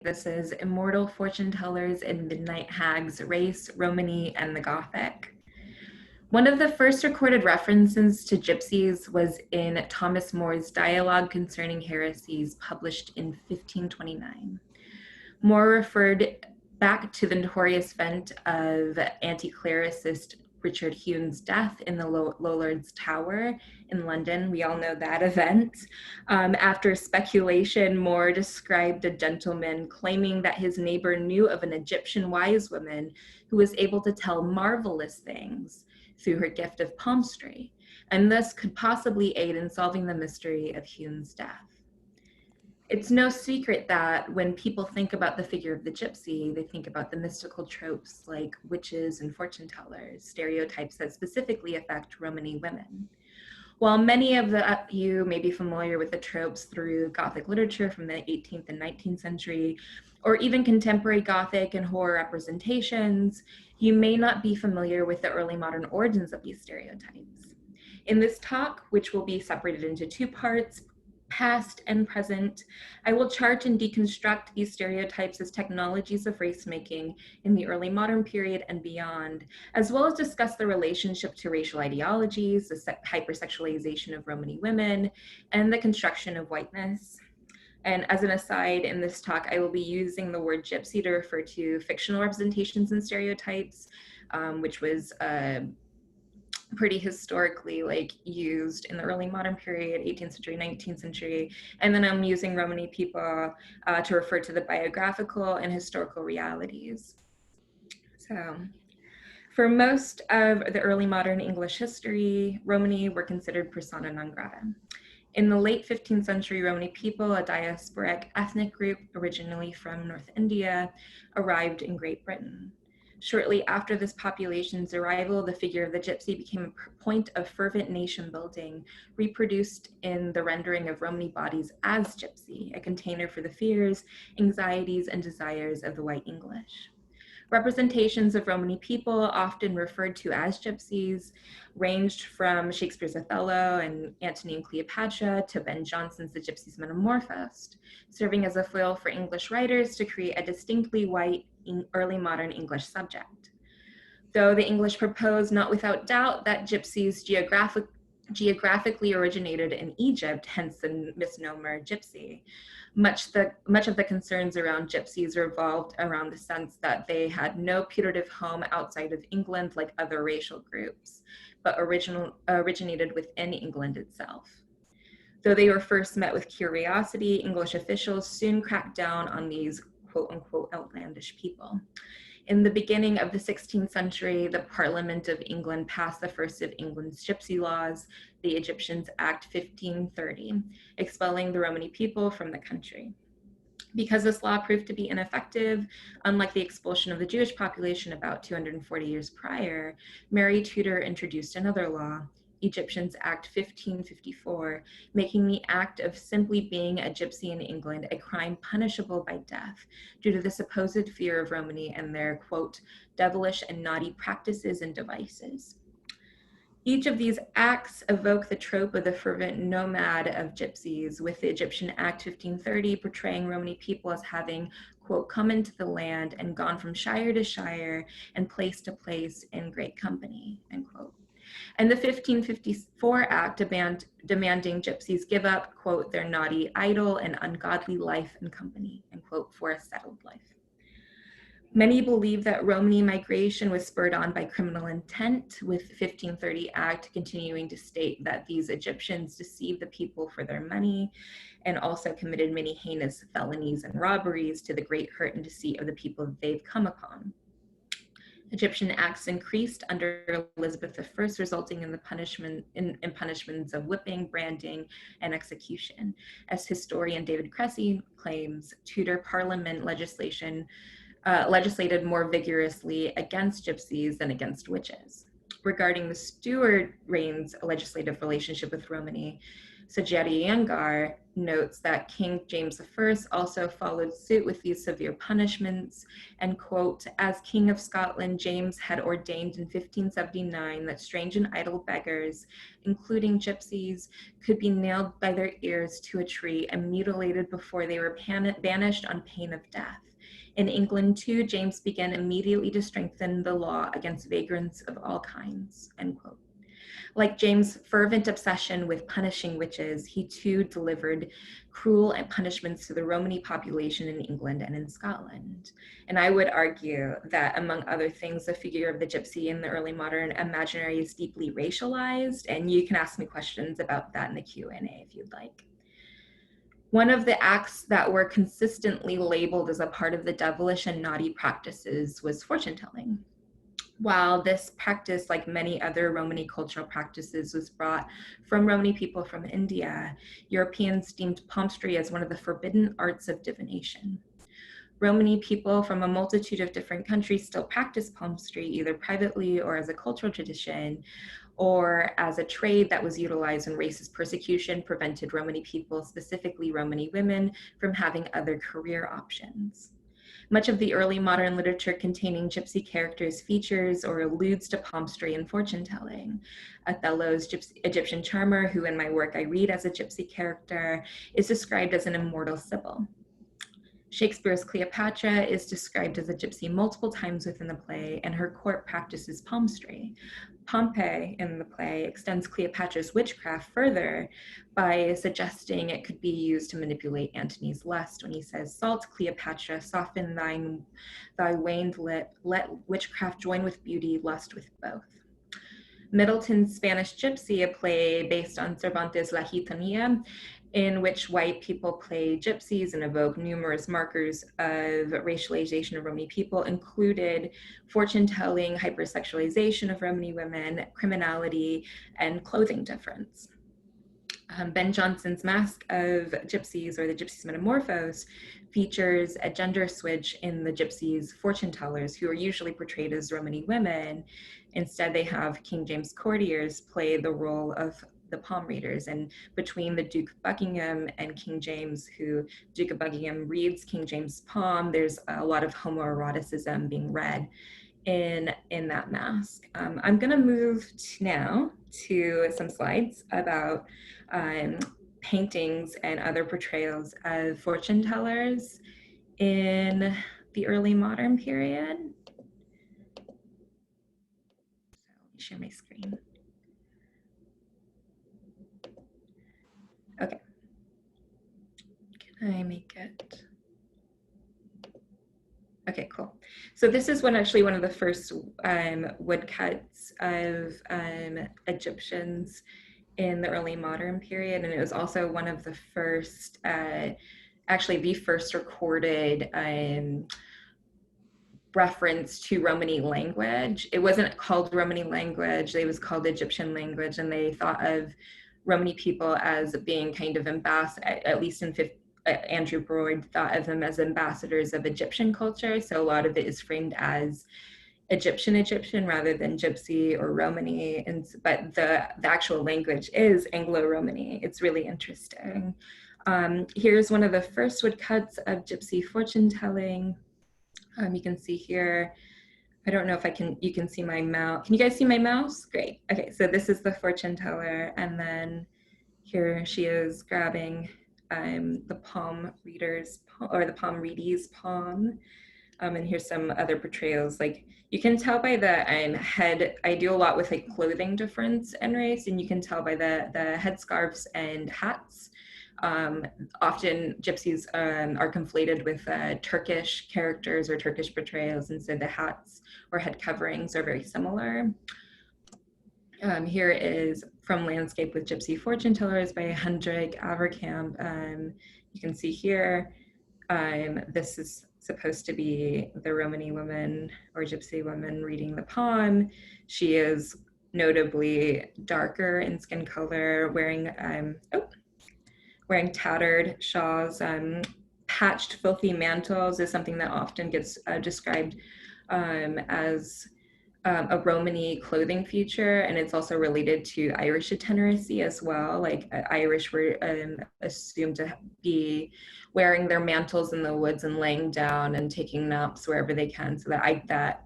This is Immortal, Fortune Tellers, and Midnight Hags, Race, Romani, and the Gothic. One of the first recorded references to gypsies was in Thomas More's Dialogue Concerning Heresies, published in 1529. More referred back to the notorious event of anti-clericist Richard Hume's death in the Lollards Tower in London. We all know that event. After speculation, More described a gentleman claiming that his neighbor knew of an Egyptian wise woman who was able to tell marvelous things through her gift of palmistry, and thus could possibly aid in solving the mystery of Hume's death. It's no secret that when people think about the figure of the gypsy, they think about the mystical tropes like witches and fortune tellers, stereotypes that specifically affect Romani women. While many of you may be familiar with the tropes through Gothic literature from the 18th and 19th century, or even contemporary Gothic and horror representations, you may not be familiar with the early modern origins of these stereotypes. In this talk, which will be separated into two parts, past and present, I will chart and deconstruct these stereotypes as technologies of race-making in the early modern period and beyond, as well as discuss the relationship to racial ideologies, the hypersexualization of Romani women, and the construction of whiteness. And as an aside, in this talk, I will be using the word gypsy to refer to fictional representations and stereotypes, which was pretty historically used in the early modern period, 18th century, 19th century. And then I'm using Romani people to refer to the biographical and historical realities. So for most of the early modern English history, Romani were considered persona non grata. In the late 15th century, Romani people, a diasporic ethnic group originally from North India, arrived in Great Britain. Shortly after this population's arrival, the figure of the gypsy became a point of fervent nation building, reproduced in the rendering of Romani bodies as gypsy, a container for the fears, anxieties, and desires of the white English. Representations of Romani people, often referred to as gypsies, ranged from Shakespeare's Othello and Antony and Cleopatra to Ben Jonson's The Gypsies Metamorphosed, serving as a foil for English writers to create a distinctly white early modern English subject. Though the English proposed, not without doubt, that gypsies geographically originated in Egypt, hence the misnomer gypsy. Much of the concerns around gypsies revolved around the sense that they had no putative home outside of England like other racial groups, but originated within England itself. Though they were first met with curiosity, English officials soon cracked down on these quote-unquote outlandish people. In the beginning of the 16th century, the Parliament of England passed the first of England's gypsy laws, the Egyptians Act 1530, expelling the Romani people from the country. Because this law proved to be ineffective, unlike the expulsion of the Jewish population about 240 years prior, Mary Tudor introduced another law, Egyptians Act 1554, making the act of simply being a gypsy in England a crime punishable by death due to the supposed fear of Romani and their, quote, devilish and naughty practices and devices. Each of these acts evoke the trope of the fervent nomad of gypsies, with the Egyptian Act 1530 portraying Romani people as having, quote, come into the land and gone from shire to shire and place to place in great company, end quote. And the 1554 Act demanding gypsies give up, quote, their naughty, idle, and ungodly life and company, end quote, for a settled life. Many believe that Romani migration was spurred on by criminal intent, with the 1530 Act continuing to state that these Egyptians deceived the people for their money and also committed many heinous felonies and robberies to the great hurt and deceit of the people they've come upon. Egyptian acts increased under Elizabeth I, resulting in the punishments of whipping, branding, and execution. As historian David Cressy claims, Tudor Parliament legislated more vigorously against gypsies than against witches. Regarding the Stuart reign's legislative relationship with Romani, Sajjati Yangar notes that King James I also followed suit with these severe punishments, and quote, as King of Scotland, James had ordained in 1579 that strange and idle beggars, including gypsies, could be nailed by their ears to a tree and mutilated before they were banished on pain of death. In England, too, James began immediately to strengthen the law against vagrants of all kinds, end quote. Like James' fervent obsession with punishing witches, he too delivered cruel punishments to the Romani population in England and in Scotland. And I would argue that, among other things, the figure of the gypsy in the early modern imaginary is deeply racialized, and you can ask me questions about that in the Q&A if you'd like. One of the acts that were consistently labeled as a part of the devilish and naughty practices was fortune telling. While this practice, like many other Romani cultural practices, was brought from Romani people from India, Europeans deemed palmistry as one of the forbidden arts of divination. Romani people from a multitude of different countries still practice palmistry, either privately or as a cultural tradition, or as a trade that was utilized when racist persecution prevented Romani people, specifically Romani women, from having other career options. Much of the early modern literature containing gypsy characters features or alludes to palmistry and fortune telling. Othello's Egyptian charmer, who in my work I read as a gypsy character, is described as an immortal sibyl. Shakespeare's Cleopatra is described as a gypsy multiple times within the play, and her court practices palmistry. Pompey in the play extends Cleopatra's witchcraft further by suggesting it could be used to manipulate Antony's lust when he says, "Salt, Cleopatra, soften thy waned lip, let witchcraft join with beauty, lust with both." Middleton's Spanish Gypsy, a play based on Cervantes' La Gitanilla, in which white people play gypsies and evoke numerous markers of racialization of Romani people, included fortune-telling, hypersexualization of Romani women, criminality, and clothing difference. Ben Jonson's Masque of Gypsies, or the Gypsies Metamorphosed, features a gender switch in the gypsies' fortune tellers, who are usually portrayed as Romani women. Instead, they have King James courtiers play the role of the palm readers. And between the Duke of Buckingham and King James, who Duke of Buckingham reads King James' palm, there's a lot of homoeroticism being read in that masque. I'm going to move now to some slides about paintings and other portrayals of fortune tellers in the early modern period. So let me share my screen. Okay. Can I make it? Okay, cool. So this is actually one of the first woodcuts of Egyptians in the early modern period, and it was also one of the first, actually the first recorded reference to Romani language. It wasn't called Romani language, it was called Egyptian language, and they thought of Romani people as being kind of at least in Andrew Broad thought of them as ambassadors of Egyptian culture. So a lot of it is framed as Egyptian rather than Gypsy or Romani, but the actual language is Anglo-Romani. It's really interesting. Here's one of the first woodcuts of Gypsy fortune telling. You can see here, I don't know if you can see my mouse. Can you guys see my mouse? Great. Okay, so this is the fortune teller, and then here she is grabbing the palm reader's, or the palm readee's palm. And here's some other portrayals. Like, you can tell by the head, I do a lot with like clothing difference and race, and you can tell by the headscarves and hats. Often gypsies are conflated with Turkish characters or Turkish portrayals, and so the hats or head coverings are very similar. Here is From Landscape with Gypsy Fortune Tellers by Hendrik Averkamp. You can see here, this is supposed to be the Romani woman or Gypsy woman reading the palm. She is notably darker in skin color, wearing tattered shawls. Patched, filthy mantles is something that often gets described as a Romani clothing feature, and it's also related to Irish itineracy as well. Like Irish were assumed to be wearing their mantles in the woods and laying down and taking naps wherever they can. So that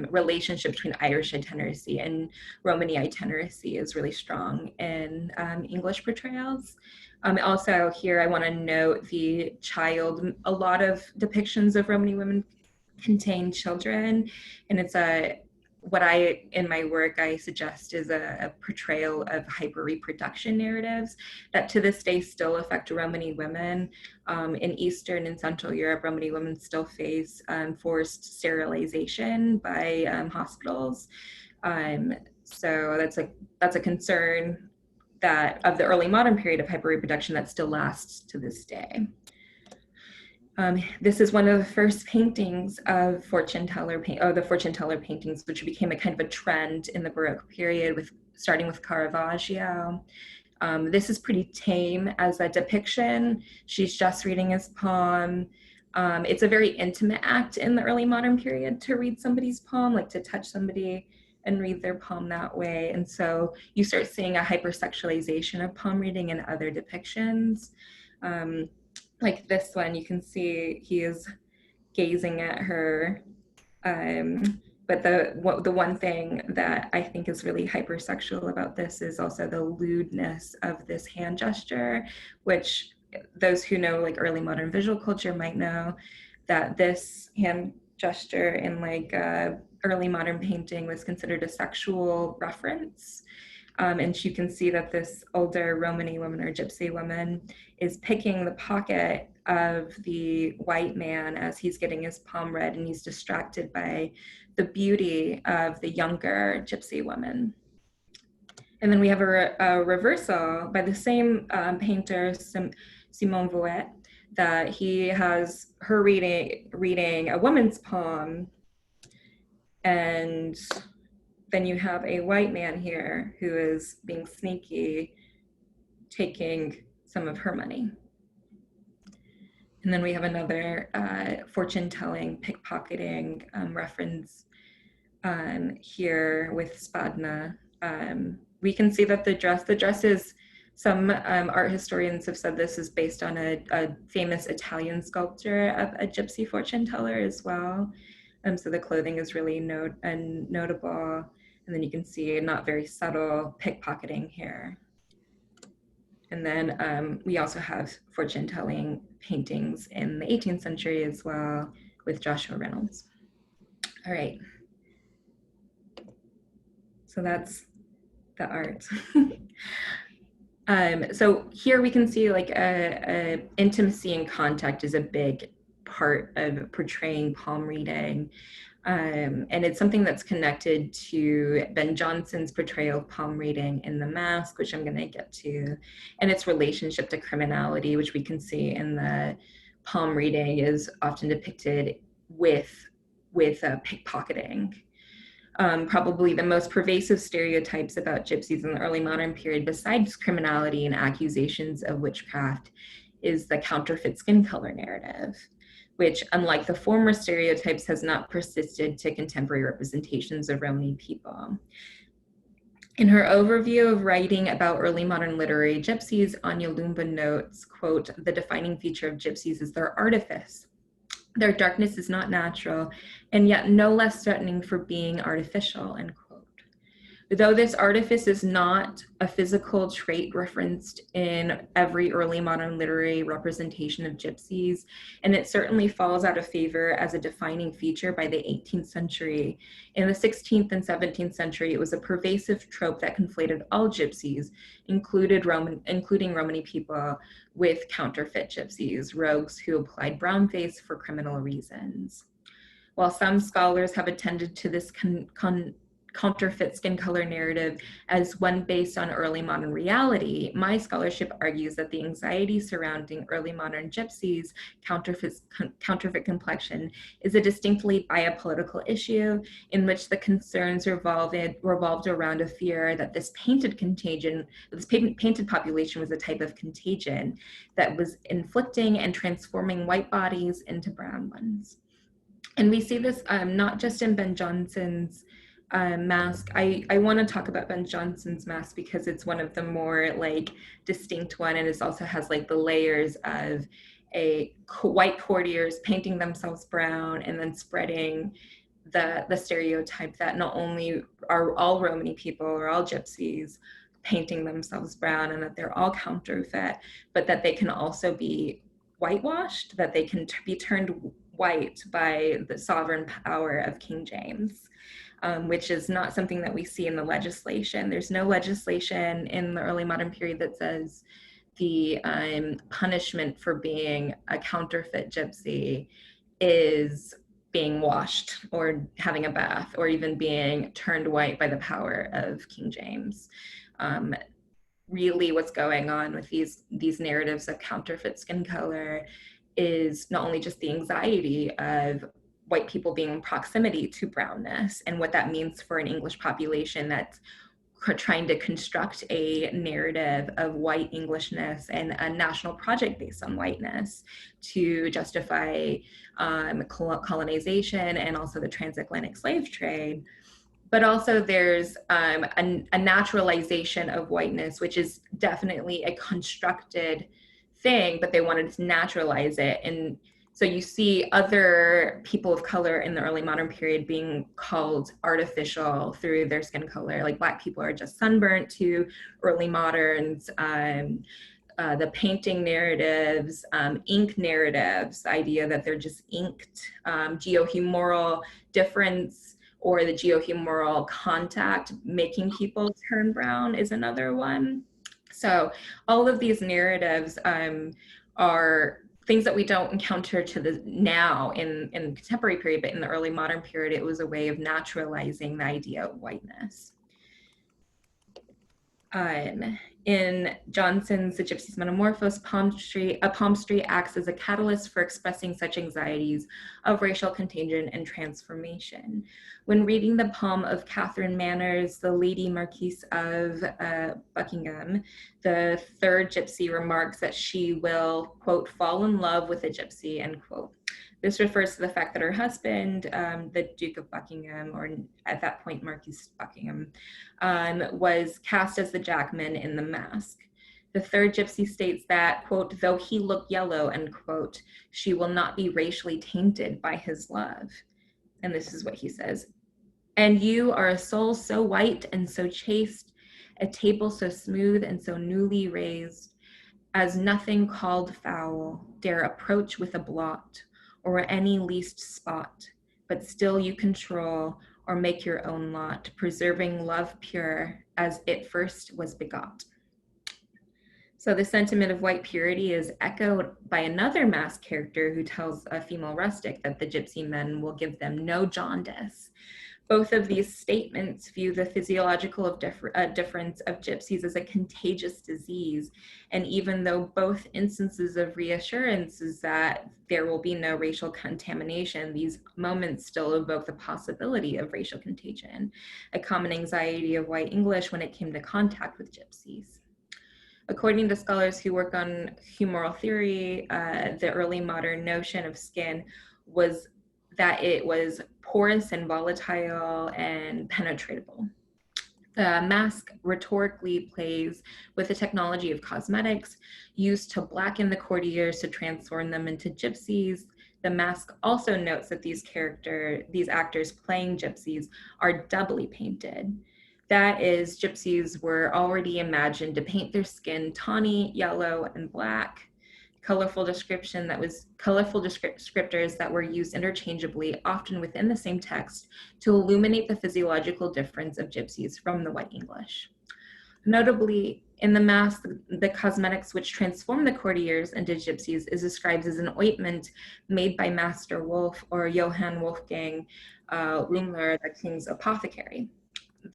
relationship between Irish itineracy and Romani itineracy is really strong in English portrayals. Also here, I want to note the child. A lot of depictions of Romani women contain children, and it's what I, in my work, I suggest is a portrayal of hyper-reproduction narratives that to this day still affect Romani women. In Eastern and Central Europe, Romani women still face forced sterilization by hospitals. So that's a concern that of the early modern period of hyper-reproduction that still lasts to this day. This is one of the first paintings of the fortune teller paintings, which became a kind of a trend in the Baroque period, starting with Caravaggio. This is pretty tame as a depiction. She's just reading his palm. It's a very intimate act in the early modern period to read somebody's palm, like to touch somebody and read their palm that way. And so you start seeing a hypersexualization of palm reading in other depictions. Like this one, you can see he is gazing at her. But the one thing that I think is really hypersexual about this is also the lewdness of this hand gesture, which those who know like early modern visual culture might know that this hand gesture in like early modern painting was considered a sexual reference. And you can see that this older Romani woman or gypsy woman is picking the pocket of the white man as he's getting his palm read, and he's distracted by the beauty of the younger gypsy woman. And then we have a reversal by the same painter, Simone Vouet, that he has her reading a woman's palm, and then you have a white man here who is being sneaky, taking some of her money. And then we have another fortune-telling, pickpocketing reference here with Spadna. We can see that the dress is, some art historians have said this is based on a famous Italian sculpture of a gypsy fortune teller as well. So the clothing is really notable. And then you can see a not very subtle pickpocketing here. And then we also have fortune-telling paintings in the 18th century as well with Joshua Reynolds. All right. So that's the art. So here we can see like intimacy and contact is a big part of portraying palm reading. And it's something that's connected to Ben Jonson's portrayal of palm reading in The Mask, which I'm going to get to, and its relationship to criminality, which we can see in the palm reading is often depicted with pickpocketing. Probably the most pervasive stereotypes about gypsies in the early modern period, besides criminality and accusations of witchcraft, is the counterfeit skin color narrative, which, unlike the former stereotypes, has not persisted to contemporary representations of Romani people. In her overview of writing about early modern literary gypsies, Anya Lumba notes, quote, "The defining feature of gypsies is their artifice. Their darkness is not natural, and yet no less threatening for being artificial," end quote. Though this artifice is not a physical trait referenced in every early modern literary representation of gypsies, and it certainly falls out of favor as a defining feature by the 18th century. In the 16th and 17th century, it was a pervasive trope that conflated all gypsies, including Romani people, with counterfeit gypsies, rogues who applied brownface for criminal reasons. While some scholars have attended to this counterfeit skin color narrative as one based on early modern reality, my scholarship argues that the anxiety surrounding early modern gypsies' counterfeit complexion is a distinctly biopolitical issue in which the concerns revolved around a fear that this painted population was a type of contagion that was inflicting and transforming white bodies into brown ones. And we see this not just in Ben Jonson's mask, I want to talk about Ben Johnson's mask because it's one of the more like distinct one, and it also has like the layers of white courtiers painting themselves brown and then spreading the stereotype that not only are all Romani people or all gypsies painting themselves brown and that they're all counterfeit, but that they can also be whitewashed, that they can be turned white by the sovereign power of King James. Which is not something that we see in the legislation. There's no legislation in the early modern period that says the punishment for being a counterfeit gypsy is being washed or having a bath or even being turned white by the power of King James. Really what's going on with these narratives of counterfeit skin color is not only just the anxiety of white people being in proximity to brownness and what that means for an English population that's trying to construct a narrative of white Englishness and a national project based on whiteness to justify colonization and also the transatlantic slave trade. But also there's a naturalization of whiteness, which is definitely a constructed thing, but they wanted to naturalize it. And so you see other people of color in the early modern period being called artificial through their skin color. Like Black people are just sunburnt to early moderns. The painting narratives, ink narratives, the idea that they're just inked, geohumoral difference or the geohumoral contact making people turn brown is another one. So all of these narratives are things that we don't encounter to the now in contemporary period, but in the early modern period, it was a way of naturalizing the idea of whiteness. In Johnson's The Gypsy's Metamorphose, a palm tree acts as a catalyst for expressing such anxieties of racial contagion and transformation. When reading the poem of Catherine Manners, the Lady Marquise of Buckingham, the third gypsy remarks that she will, quote, fall in love with a gypsy, end quote. This refers to the fact that her husband, the Duke of Buckingham, or at that point Marquis Buckingham, was cast as the Jackman in The Mask. The third gypsy states that, quote, though he look yellow, end quote, she will not be racially tainted by his love. And this is what he says. And you are a soul so white and so chaste, a table so smooth and so newly raised, as nothing called foul dare approach with a blot, or any least spot, but still you control or make your own lot, preserving love pure as it first was begot. So the sentiment of white purity is echoed by another masked character who tells a female rustic that the gypsy men will give them no jaundice. Both of these statements view the physiological difference of gypsies as a contagious disease. And even though both instances of reassurance is that there will be no racial contamination, these moments still evoke the possibility of racial contagion, a common anxiety of white English when it came to contact with gypsies. According to scholars who work on humoral theory, the early modern notion of skin was that it was porous and volatile and penetratable. The mask rhetorically plays with the technology of cosmetics used to blacken the courtiers to transform them into gypsies. The mask also notes that these actors playing gypsies are doubly painted. That is, gypsies were already imagined to paint their skin tawny, yellow, and black. Colorful descriptors that were used interchangeably, often within the same text, to illuminate the physiological difference of gypsies from the white English. Notably, in the Mask, the cosmetics which transform the courtiers into gypsies is described as an ointment made by Master Wolf or Johann Wolfgang Lumler, the king's apothecary.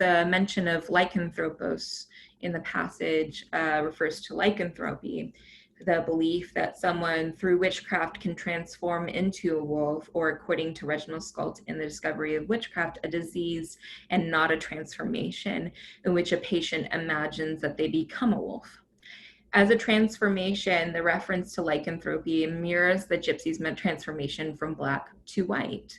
The mention of lycanthropos in the passage refers to lycanthropy, the belief that someone through witchcraft can transform into a wolf, or according to Reginald Scult in The Discovery of Witchcraft, a disease and not a transformation in which a patient imagines that they become a wolf. As a transformation, the reference to lycanthropy mirrors the gypsies' transformation from black to white.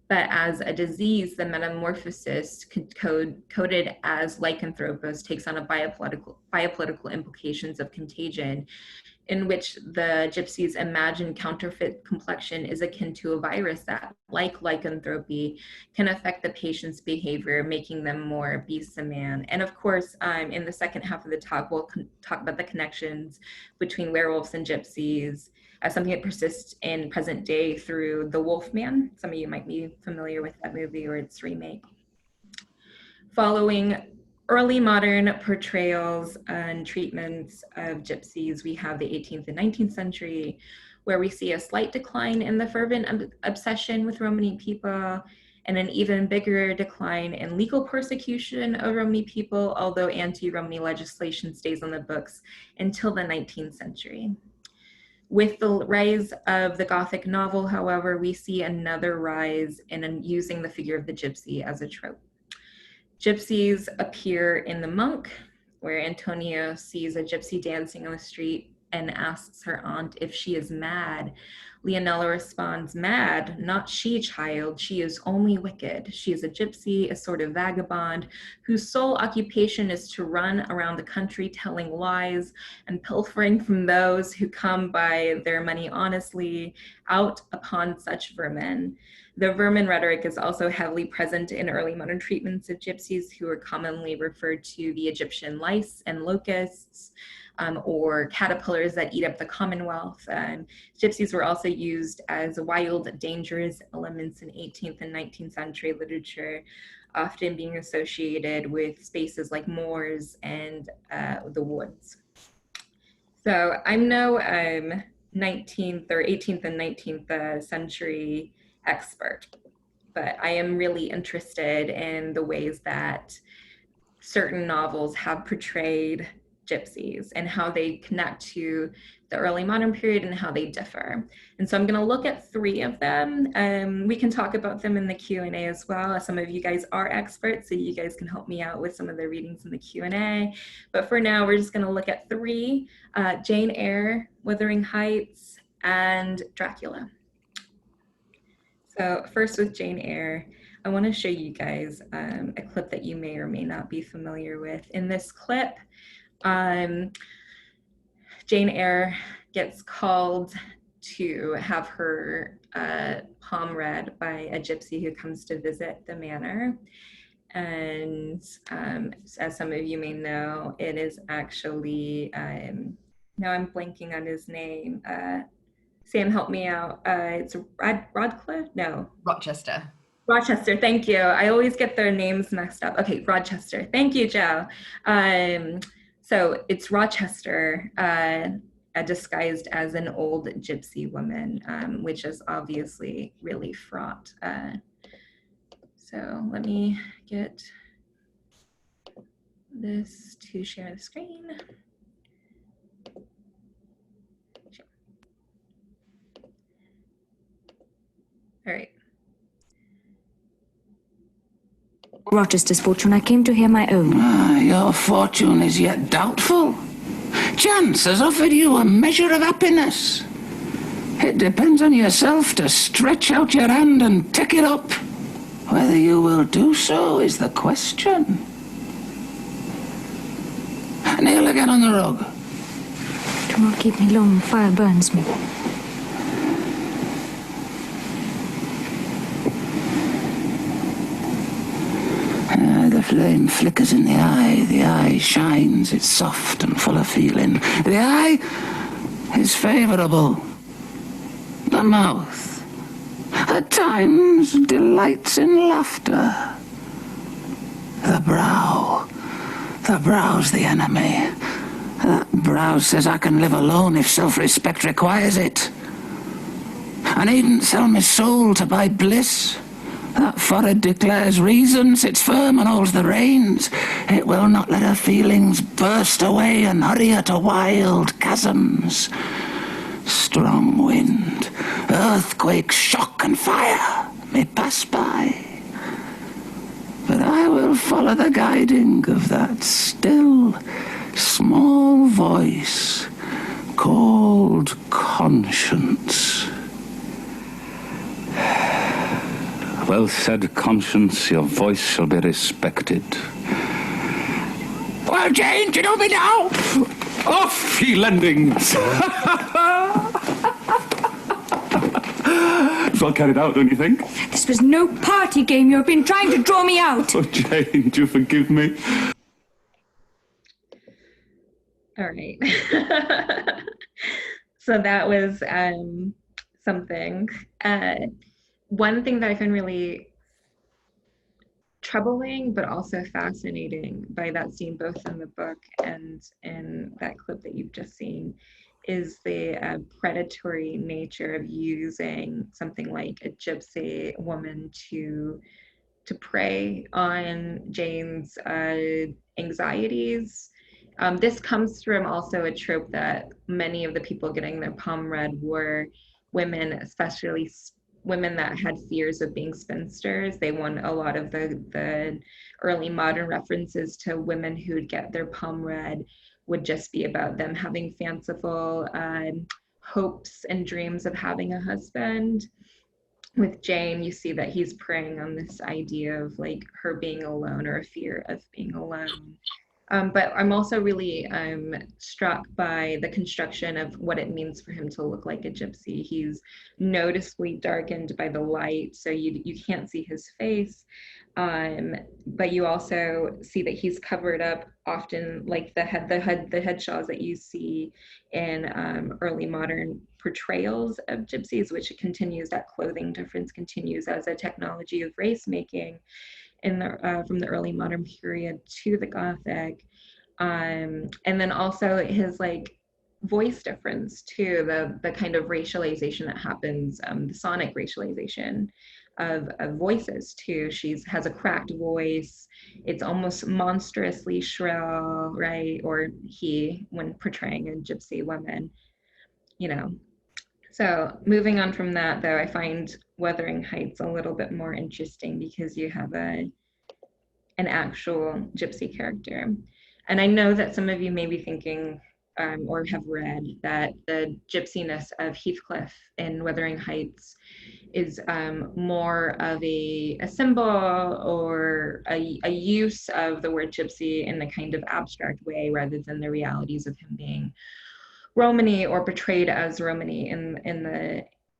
but as a disease, the metamorphosis coded as lycanthropos takes on a biopolitical implications of contagion, in which the gypsies imagine counterfeit complexion is akin to a virus that, like lycanthropy, can affect the patient's behavior, making them more beast than man. And of course, in the second half of the talk, we'll talk about the connections between werewolves and gypsies as something that persists in present day through The Wolfman. Some of you might be familiar with that movie or its remake. Following early modern portrayals and treatments of gypsies, we have the 18th and 19th century, where we see a slight decline in the fervent obsession with Romani people and an even bigger decline in legal persecution of Romani people, although anti-Romani legislation stays on the books until the 19th century. With the rise of the Gothic novel, however, we see another rise in using the figure of the gypsy as a trope. Gypsies appear in The Monk, where Antonio sees a gypsy dancing on the street and asks her aunt if she is mad. Leonella responds, "Mad? Not she, child. She is only wicked. She is a gypsy, a sort of vagabond, whose sole occupation is to run around the country telling lies and pilfering from those who come by their money honestly, out upon such vermin." The vermin rhetoric is also heavily present in early modern treatments of gypsies, who are commonly referred to the Egyptian lice and locusts, or caterpillars that eat up the commonwealth. Gypsies were also used as wild, dangerous elements in 18th and 19th century literature, often being associated with spaces like moors and the woods. So I'm no 19th or 18th and 19th century expert, but I am really interested in the ways that certain novels have portrayed gypsies and how they connect to the early modern period and how they differ. And so I'm going to look at 3 of them. We can talk about them in the Q&A as well. Some of you guys are experts, so you guys can help me out with some of the readings in the Q&A. But for now, we're just going to look at 3, Jane Eyre, Wuthering Heights, and Dracula. So first with Jane Eyre, I want to show you guys a clip that you may or may not be familiar with. In this clip, Jane Eyre gets called to have her palm read by a gypsy who comes to visit the manor. And as some of you may know, it is actually, now I'm blanking on his name. Sam, help me out. It's Rodcliffe? No. Rochester. Rochester, thank you. I always get their names mixed up. Okay, Rochester. Thank you, Joe. So it's Rochester disguised as an old gypsy woman, which is obviously really fraught. So let me get this to share the screen. All right. Rochester's fortune, I came to hear my own. Your fortune is yet doubtful. Chance has offered you a measure of happiness. It depends on yourself to stretch out your hand and take it up. Whether you will do so is the question. Kneel again on the rug. Do not keep me long, fire burns me. The flame flickers in the eye shines, it's soft and full of feeling. The eye is favourable. The mouth, at times, delights in laughter. The brow's the enemy. That brow says I can live alone if self-respect requires it. I needn't sell my soul to buy bliss. That forehead declares reason, sits firm and holds the reins. It will not let her feelings burst away and hurry her to wild chasms. Strong wind, earthquake, shock and fire may pass by, but I will follow the guiding of that still, small voice called conscience. well said, Conscience, your voice shall be respected. Well, Jane, do you know me now? Off, ye lendings! It's well carried out, don't you think? This was no party game. You've been trying to draw me out. Oh, Jane, do you forgive me? All right. So that was something. One thing that I find really troubling but also fascinating by that scene, both in the book and in that clip that you've just seen, is the predatory nature of using something like a gypsy woman to prey on Jane's anxieties. This comes from also a trope that many of the people getting their palm read were women, especially women that had fears of being spinsters. They won a lot of the early modern references to women who'd get their palm read would just be about them having fanciful hopes and dreams of having a husband. With Jane, you see that he's preying on this idea of like her being alone or a fear of being alone. But I'm also really struck by the construction of what it means for him to look like a gypsy. He's noticeably darkened by the light, so you can't see his face. But you also see that he's covered up often, like the head shawls that you see in early modern portrayals of gypsies, which continues, that clothing difference continues as a technology of race making in the from the early modern period to the Gothic. And then also his like voice difference too, the kind of racialization that happens, the sonic racialization of voices too. She has a cracked voice. It's almost monstrously shrill, right? Or he, when portraying a gypsy woman, you know. So moving on from that, though, I find Wuthering Heights a little bit more interesting because you have an actual gypsy character. And I know that some of you may be thinking or have read that the gypsiness of Heathcliff in Wuthering Heights is more of a symbol or a use of the word gypsy in the kind of abstract way rather than the realities of him being Romani or portrayed as Romani in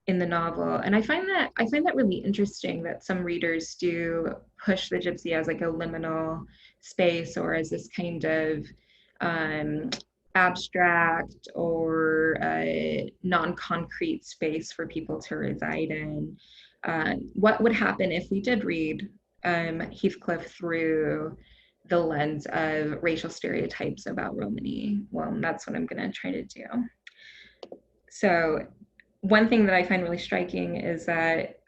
the novel. And I find that really interesting that some readers do push the gypsy as like a liminal space or as this kind of abstract or non-concrete space for people to reside in. What would happen if we did read Heathcliff through the lens of racial stereotypes about Romani? Well, that's what I'm going to try to do. So one thing that I find really striking is that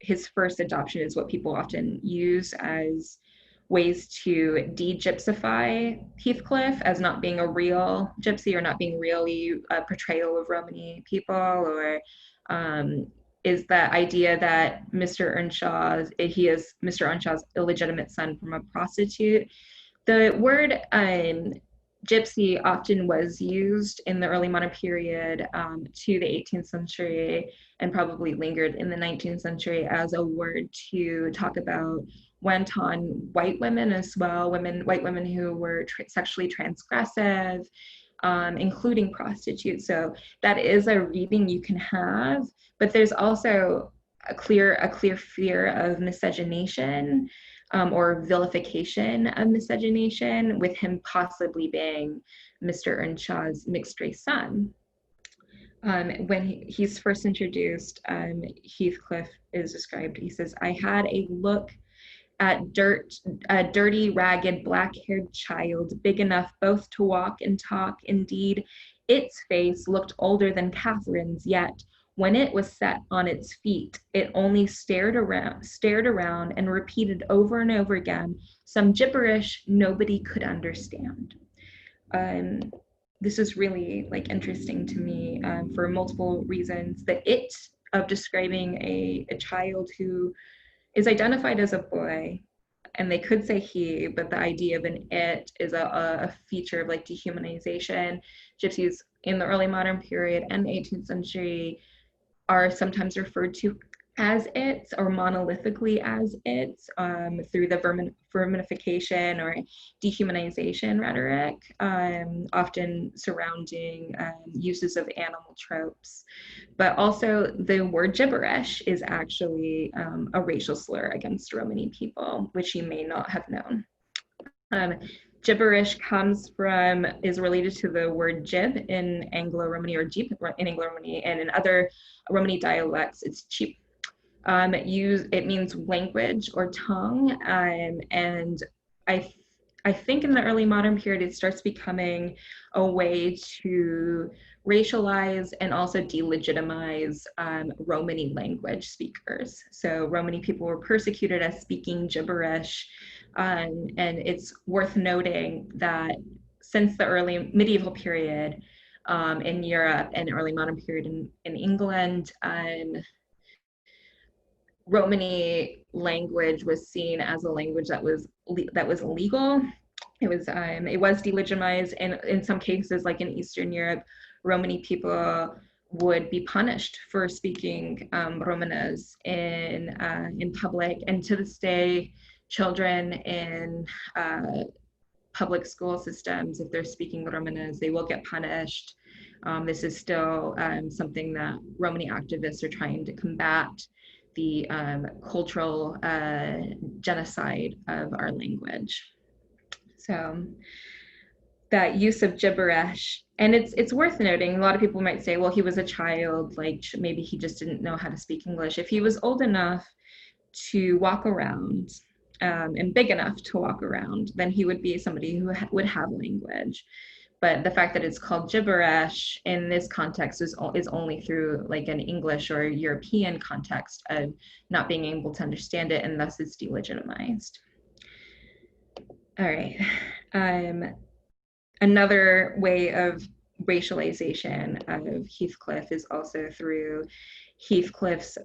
his first adoption is what people often use as ways to de-gypsify Heathcliff as not being a real gypsy or not being really a portrayal of Romani people, or is the idea that Mr. Earnshaw, he is Mr. Earnshaw's illegitimate son from a prostitute. The word gypsy often was used in the early modern period to the 18th century and probably lingered in the 19th century as a word to talk about wanton white women as well, white women who were sexually transgressive, including prostitutes. So that is a reading you can have, but there's also a clear fear of miscegenation or vilification of miscegenation, with him possibly being Mr. Earnshaw's mixed race son. When he's first introduced, Heathcliff is described, he says, "I had a look at a dirty, ragged, black-haired child, big enough both to walk and talk. Indeed, its face looked older than Catherine's, yet when it was set on its feet, it only stared around and repeated over and over again some gibberish nobody could understand." This is really like interesting to me for multiple reasons. The it of describing a child who is identified as a boy, and they could say he, but the idea of an it is a feature of like dehumanization. Gypsies in the early modern period and the 18th century are sometimes referred to as it or monolithically as it through the verminification or dehumanization rhetoric, often surrounding uses of animal tropes. But also the word gibberish is actually a racial slur against Romani people, which you may not have known. Gibberish is related to the word jib in Anglo-Romani, or jeep in Anglo-Romani, and in other Romani dialects, it's cheap. It means language or tongue, and I think in the early modern period it starts becoming a way to racialize and also delegitimize Romani language speakers. So Romani people were persecuted as speaking gibberish, and it's worth noting that since the early medieval period in Europe and early modern period in England, Romani language was seen as a language that was illegal. It was delegitimized, and in some cases, like in Eastern Europe, Romani people would be punished for speaking Romanes in public. And to this day, children in public school systems, if they're speaking Romanes, they will get punished. This is still something that Romani activists are trying to combat, the cultural genocide of our language. So that use of gibberish, and it's worth noting, a lot of people might say, well, he was a child, like maybe he just didn't know how to speak English. If he was old enough to walk around and big enough to walk around, then he would be somebody who would have language. But the fact that it's called gibberish in this context is only through like an English or European context of not being able to understand it, and thus it's delegitimized. All right. Another way of racialization of Heathcliff is also through Heathcliff's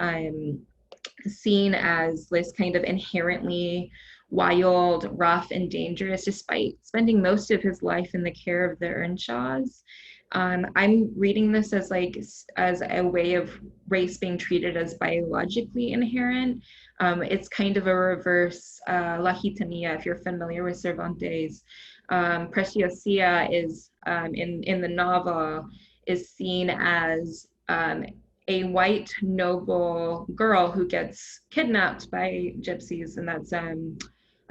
seen as this kind of inherently wild, rough, and dangerous, despite spending most of his life in the care of the Earnshaws. I'm reading this as a way of race being treated as biologically inherent. It's kind of a reverse La Gitania, if you're familiar with Cervantes. Preciosia is, in the novel, is seen as a white noble girl who gets kidnapped by gypsies, and that's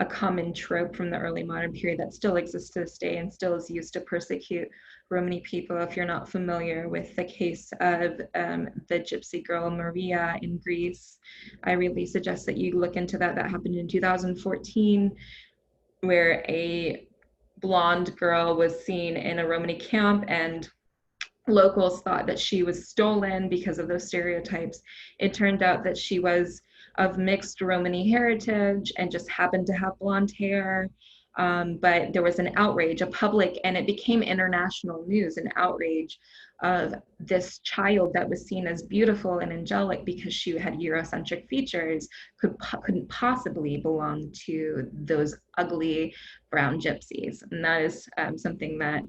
a common trope from the early modern period that still exists to this day and still is used to persecute Romani people. If you're not familiar with the case of the gypsy girl Maria in Greece, I really suggest that you look into that. That happened in 2014, where a blonde girl was seen in a Romani camp, and locals thought that she was stolen because of those stereotypes. It turned out that she was of mixed Romani heritage and just happened to have blonde hair. But there was an outrage, a public, and it became international news, an outrage of this child that was seen as beautiful and angelic because she had Eurocentric features, couldn't possibly belong to those ugly brown gypsies. And that is something that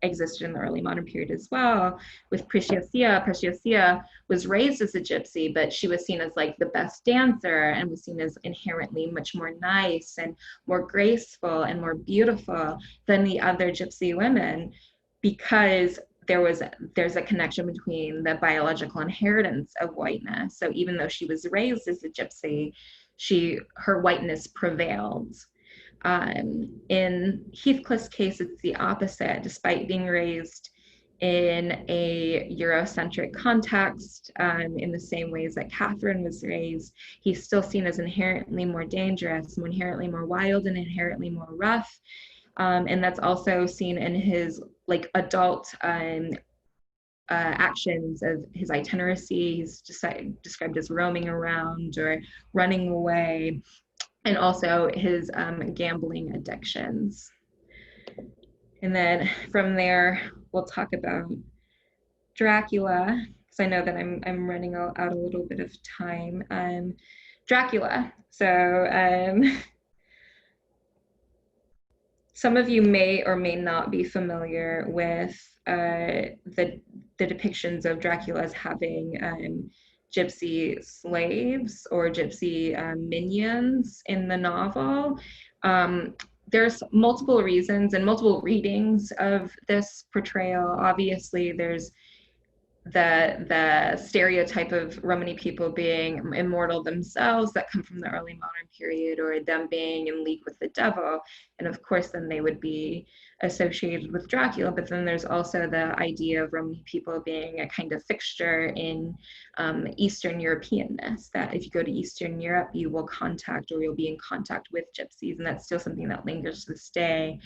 existed in the early modern period as well. With Preciosia, Preciosia was raised as a gypsy, but she was seen as like the best dancer and was seen as inherently much more nice and more graceful and more beautiful than the other gypsy women, because there's a connection between the biological inheritance of whiteness. So even though she was raised as a gypsy, her whiteness prevailed. In Heathcliff's case, it's the opposite. Despite being raised in a Eurocentric context, in the same ways that Catherine was raised, he's still seen as inherently more dangerous, inherently more wild, and inherently more rough. And that's also seen in his like adult actions of his itineracy. He's described as roaming around or running away, and also his gambling addictions. And then from there, we'll talk about Dracula, because I know that I'm running out a little bit of time. Dracula. So some of you may or may not be familiar with the depictions of Dracula as having gypsy slaves or gypsy minions in the novel. There's multiple reasons and multiple readings of this portrayal. Obviously, there's the stereotype of Romani people being immortal themselves that come from the early modern period, or them being in league with the devil. And of course, then they would be associated with Dracula. But then there's also the idea of Romani people being a kind of fixture in Eastern Europeanness, that if you go to Eastern Europe, you will contact or you'll be in contact with gypsies. And that's still something that lingers to this day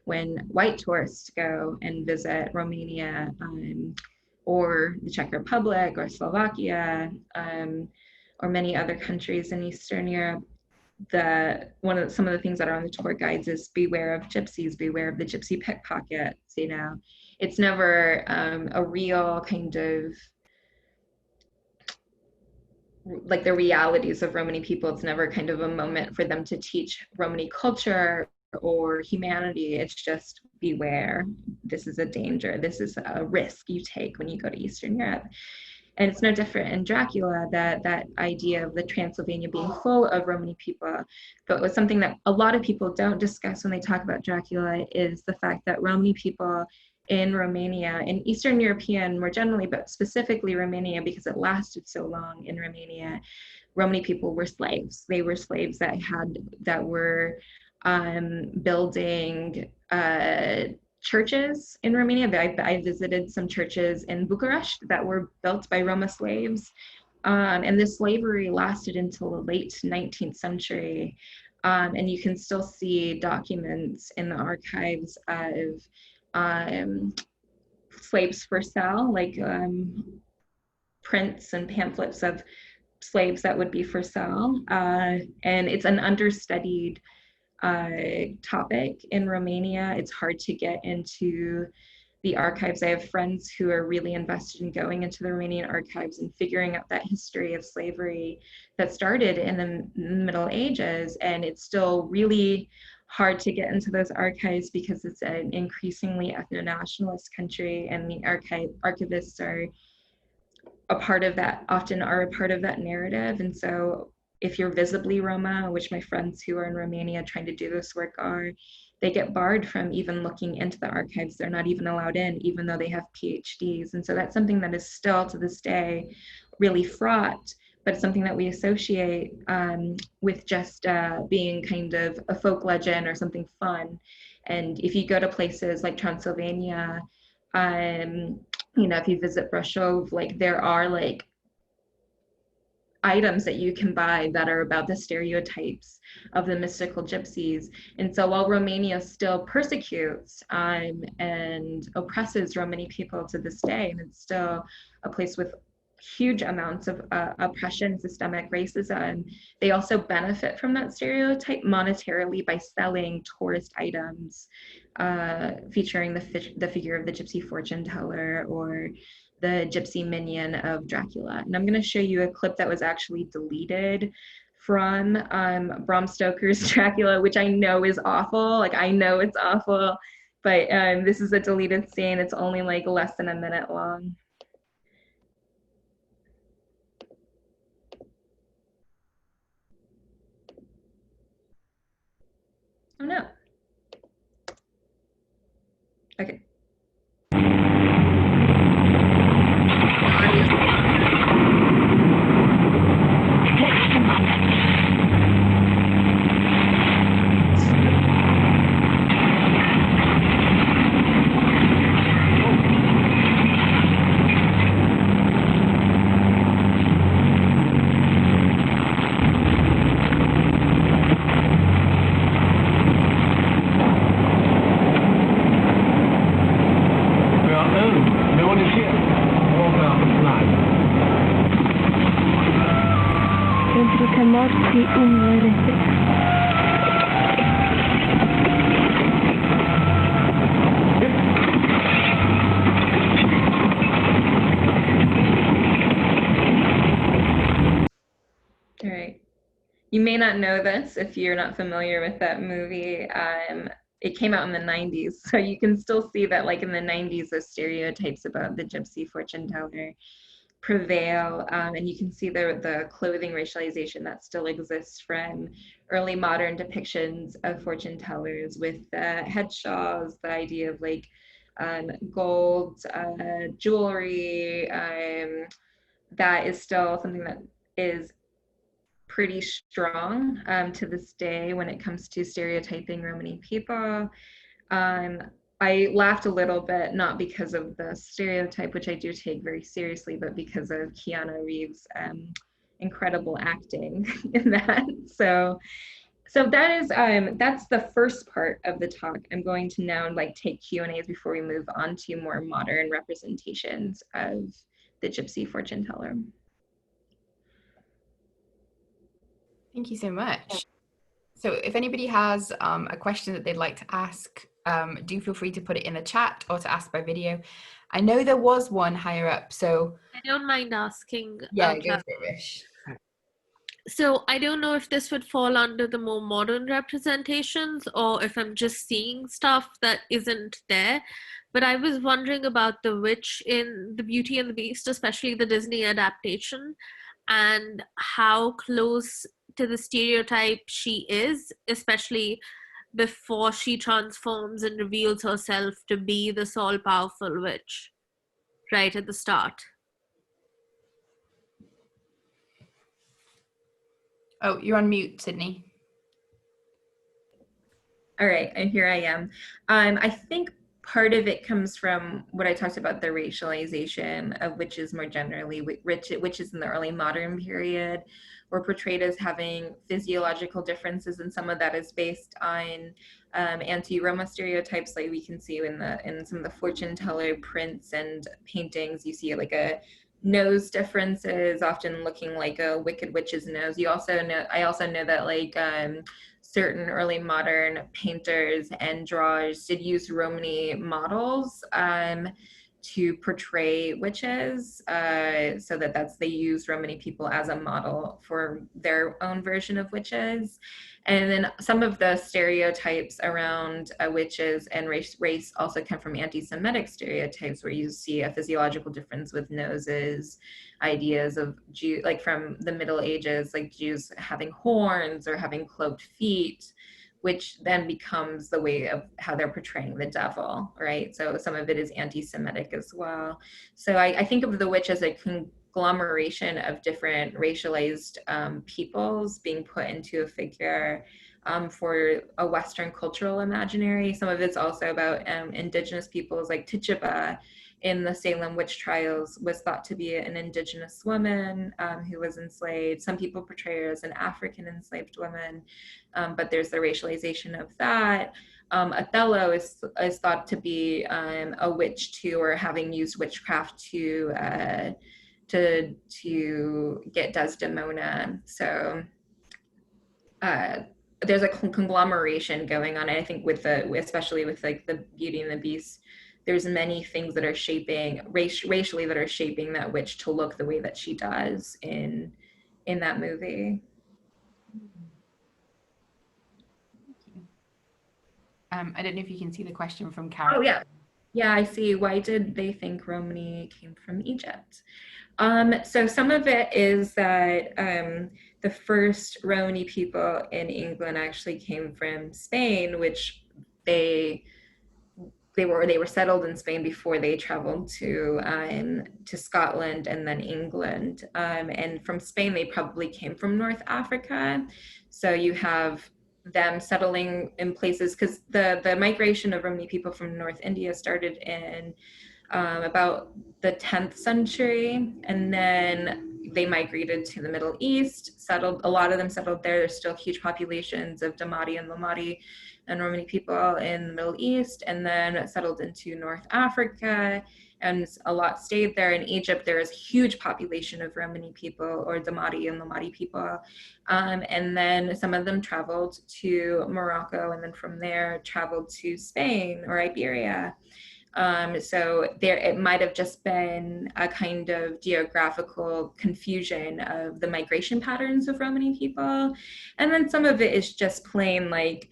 when white tourists go and visit Romania, or the Czech Republic or Slovakia, or many other countries in Eastern Europe. Some of the things that are on the tour guides is beware of gypsies, beware of the gypsy pickpockets. You know, it's never a real kind of like the realities of Romani people. It's never kind of a moment for them to teach Romani culture or humanity. It's just beware. This is a danger. This is a risk you take when you go to Eastern Europe. And it's no different in Dracula, that idea of the Transylvania being full of Romani people. But what's something that a lot of people don't discuss when they talk about Dracula is the fact that Romani people in Romania, in Eastern European more generally, but specifically Romania, because it lasted so long in Romania, Romani people were slaves. They were slaves that were building churches in Romania. I visited some churches in Bucharest that were built by Roma slaves. And this slavery lasted until the late 19th century. And you can still see documents in the archives of slaves for sale, like prints and pamphlets of slaves that would be for sale. And it's an understudied topic in Romania. It's hard to get into the archives. I have friends who are really invested in going into the Romanian archives and figuring out that history of slavery that started in the Middle Ages. And it's still really hard to get into those archives because it's an increasingly ethno-nationalist country, and the archivists are a part of that, often are a part of that narrative. And so if you're visibly Roma, which my friends who are in Romania trying to do this work are, they get barred from even looking into the archives. They're not even allowed in, even though they have PhDs. And so that's something that is still to this day really fraught, but it's something that we associate with just being kind of a folk legend or something fun. And if you go to places like Transylvania, you know, if you visit Brasov, like there are like items that you can buy that are about the stereotypes of the mystical gypsies. And so while Romania still persecutes and oppresses Romani people to this day, and it's still a place with huge amounts of oppression, systemic racism, they also benefit from that stereotype monetarily by selling tourist items featuring the figure of the gypsy fortune teller or the gypsy minion of Dracula. And I'm going to show you a clip that was actually deleted from Bram Stoker's Dracula, which I know is awful. Like, I know it's awful, but this is a deleted scene. It's only like less than a minute long. Oh no. Okay. All right. You may not know this if you're not familiar with that movie. It came out in the 90s, so you can still see that, like in the 90s, those stereotypes about the gypsy fortune teller prevail, and you can see the clothing racialization that still exists from early modern depictions of fortune tellers with the head shawls, the idea of like gold jewelry. That is still something that is pretty strong to this day when it comes to stereotyping Romani people. Um, I laughed a little bit, not because of the stereotype, which I do take very seriously, but because of Keanu Reeves' incredible acting in that. So that is that's the first part of the talk. I'm going to now like take Q&As before we move on to more modern representations of the gypsy fortune teller. Thank you so much. So if anybody has a question that they'd like to ask, do feel free to put it in the chat or to ask by video. I know there was one higher up, so I don't mind asking. yeah, go for it, Rish. So I don't know if this would fall under the more modern representations or if I'm just seeing stuff that isn't there. But I was wondering about the witch in The Beauty and the Beast, especially the Disney adaptation, and how close to the stereotype she is, especially before she transforms and reveals herself to be this all-powerful witch right at the start. Oh, you're on mute, Sydnee. All right, and here I am. I think part of it comes from what I talked about, the racialization of witches more generally. Witches in the early modern period were portrayed as having physiological differences, and some of that is based on anti-Roma stereotypes, like we can see in some of the fortune teller prints and paintings. You see like a nose differences, often looking like a wicked witch's nose. I also know that like certain early modern painters and drawers did use Romani models to portray witches, so they used Romani people as a model for their own version of witches. And then some of the stereotypes around witches and race also come from anti-Semitic stereotypes, where you see a physiological difference with noses, ideas of Jew, like from the Middle Ages, like Jews having horns or having cloven feet, which then becomes the way of how they're portraying the devil, right? So some of it is anti-Semitic as well. So I think of the witch as a conglomeration of different racialized peoples being put into a figure for a Western cultural imaginary. Some of it's also about indigenous peoples, like Tituba in the Salem witch trials was thought to be an indigenous woman who was enslaved. Some people portray her as an African enslaved woman, but there's the racialization of that. Othello is thought to be a witch too, or having used witchcraft to get Desdemona. So there's a conglomeration going on. I think especially with like the Beauty and the Beast, there's many things that are shaping racially that are shaping that witch to look the way that she does in that movie. I don't know if you can see the question from Carol. Oh yeah, I see. Why did they think Romani came from Egypt? So some of it is that the first Romani people in England actually came from Spain, which they were settled in Spain before they traveled to Scotland and then England. And from Spain, they probably came from North Africa. So you have them settling in places, because the migration of Romani people from North India started in about the 10th century, and then they migrated to the Middle East, a lot of them settled there. There's still huge populations of Damati and Lomati and Romani people in the Middle East, and then settled into North Africa, and a lot stayed there. In Egypt, there is a huge population of Romani people, or Damati and Lomati people, and then some of them traveled to Morocco, and then from there traveled to Spain or Iberia. So it might have just been a kind of geographical confusion of the migration patterns of Romani people. And then some of it is just plain like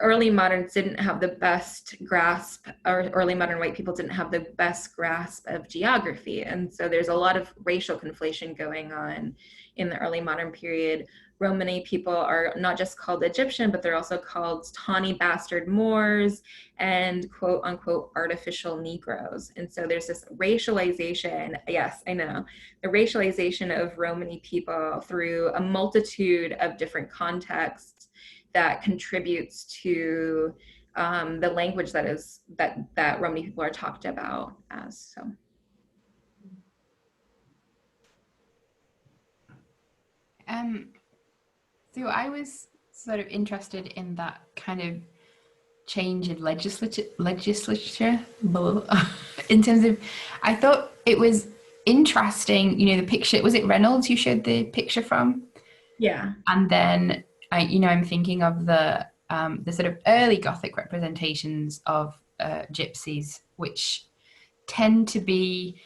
early moderns didn't have the best grasp, or early modern white people didn't have the best grasp of geography. And so there's a lot of racial conflation going on in the early modern period. Romani people are not just called Egyptian, but they're also called tawny bastard Moors and quote unquote artificial Negroes. And so there's this racialization, yes, I know, the racialization of Romani people through a multitude of different contexts that contributes to the language that Romani people are talked about as. So I was sort of interested in that kind of change in legislature in terms of, I thought it was interesting, the picture, was it Reynolds you showed the picture from? Yeah. And then I'm thinking of the sort of early Gothic representations of gypsies, which tend to be